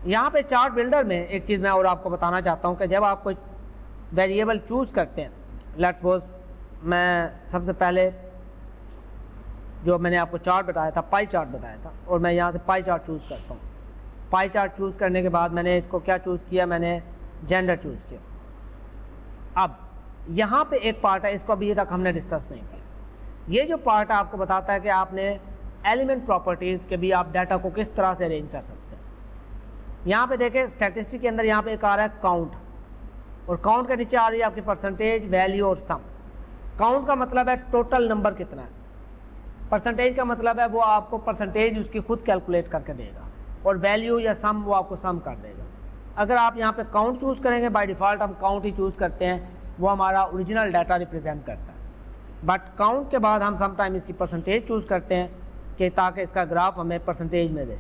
यहाँ पे चार्ट बिल्डर में एक चीज़ मैं और आपको बताना चाहता हूँ कि जब आप कोई वेरिएबल चूज़ करते हैं, लेट्स सपोज मैं सबसे पहले जो मैंने आपको चार्ट बताया था, पाई चार्ट बताया था, और मैं यहाँ से पाई चार्ट चूज़ करता हूँ। पाई चार्ट चूज़ करने के बाद मैंने इसको क्या चूज़ किया? मैंने जेंडर चूज़ किया। अब यहाँ पे एक पार्ट है, इसको अभी तक हमने डिस्कस नहीं किया। ये जो पार्ट है आपको बताता है कि आपने एलिमेंट प्रॉपर्टीज़ के भी आप डाटा को किस तरह से अरेंज कर सकते हैं। यहाँ पे देखें, स्टैटिस्टिक के अंदर यहाँ पे एक आ रहा है काउंट, और काउंट के नीचे आ रही है आपकी परसेंटेज, वैल्यू और सम। काउंट का मतलब है टोटल नंबर कितना है, परसेंटेज का मतलब है वो आपको परसेंटेज उसकी खुद कैलकुलेट करके देगा, और वैल्यू या सम वो आपको सम कर देगा। अगर आप यहाँ पे काउंट चूज़ करेंगे, बाय डिफ़ॉल्ट हम काउंट ही चूज़ करते हैं, वो हमारा ओरिजिनल डाटा रिप्रेजेंट करता है। बट काउंट के बाद हम समटाइम इसकी परसेंटेज चूज़ करते हैं, कि ताकि इसका ग्राफ हमें परसेंटेज में दे।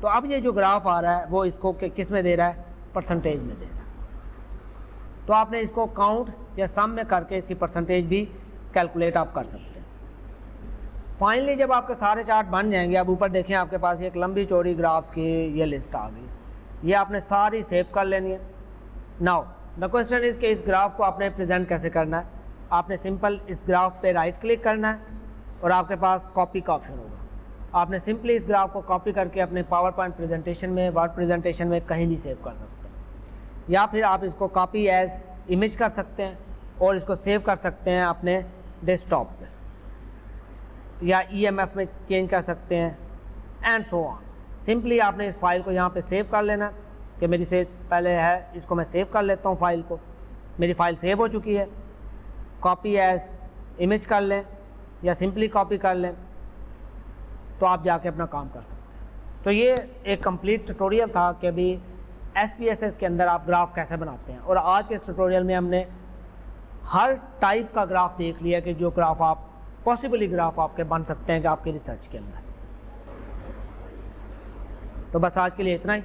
तो अब ये जो ग्राफ आ रहा है वो इसको किस में दे रहा है? परसेंटेज में दे रहा है। तो आपने इसको काउंट या सम में करके इसकी परसेंटेज भी कैलकुलेट आप कर सकते हैं। फाइनली जब आपके सारे चार्ट बन जाएंगे, अब ऊपर देखें आपके पास एक लंबी चौड़ी ग्राफ्स की ये लिस्ट आ गई, ये आपने सारी सेव कर लेनी है। नाउ द क्वेश्चन इज़ कि इस ग्राफ को आपने प्रेजेंट कैसे करना है? आपने सिंपल इस ग्राफ पे राइट क्लिक करना है, और आपके पास कॉपी का ऑप्शन होगा। आपने सिंपली इस ग्राफ को कॉपी करके अपने पावर पॉइंट प्रेजेंटेशन में, वर्ड प्रेजेंटेशन में कहीं भी सेव कर सकते हैं, या फिर आप इसको कॉपी एज इमेज कर सकते हैं और इसको सेव कर सकते हैं अपने डेस्कटॉप पे, या EMF में चेंज कर सकते हैं, एंड सो ऑन। सिंपली आपने इस फाइल को यहाँ पे सेव कर लेना, कि मेरी से पहले है, इसको मैं सेव कर लेता हूँ फाइल को। मेरी फाइल सेव हो चुकी है, कॉपी एज इमेज कर लें या सिंपली कॉपी कर लें, तो आप जाके अपना काम कर सकते हैं। तो ये एक कंप्लीट ट्यूटोरियल था कि अभी SPSS के अंदर आप ग्राफ कैसे बनाते हैं, और आज के इस ट्यूटोरियल में हमने हर टाइप का ग्राफ देख लिया कि जो ग्राफ आप पॉसिबली ग्राफ आपके बन सकते हैं कि आपके रिसर्च के अंदर। तो बस आज के लिए इतना ही।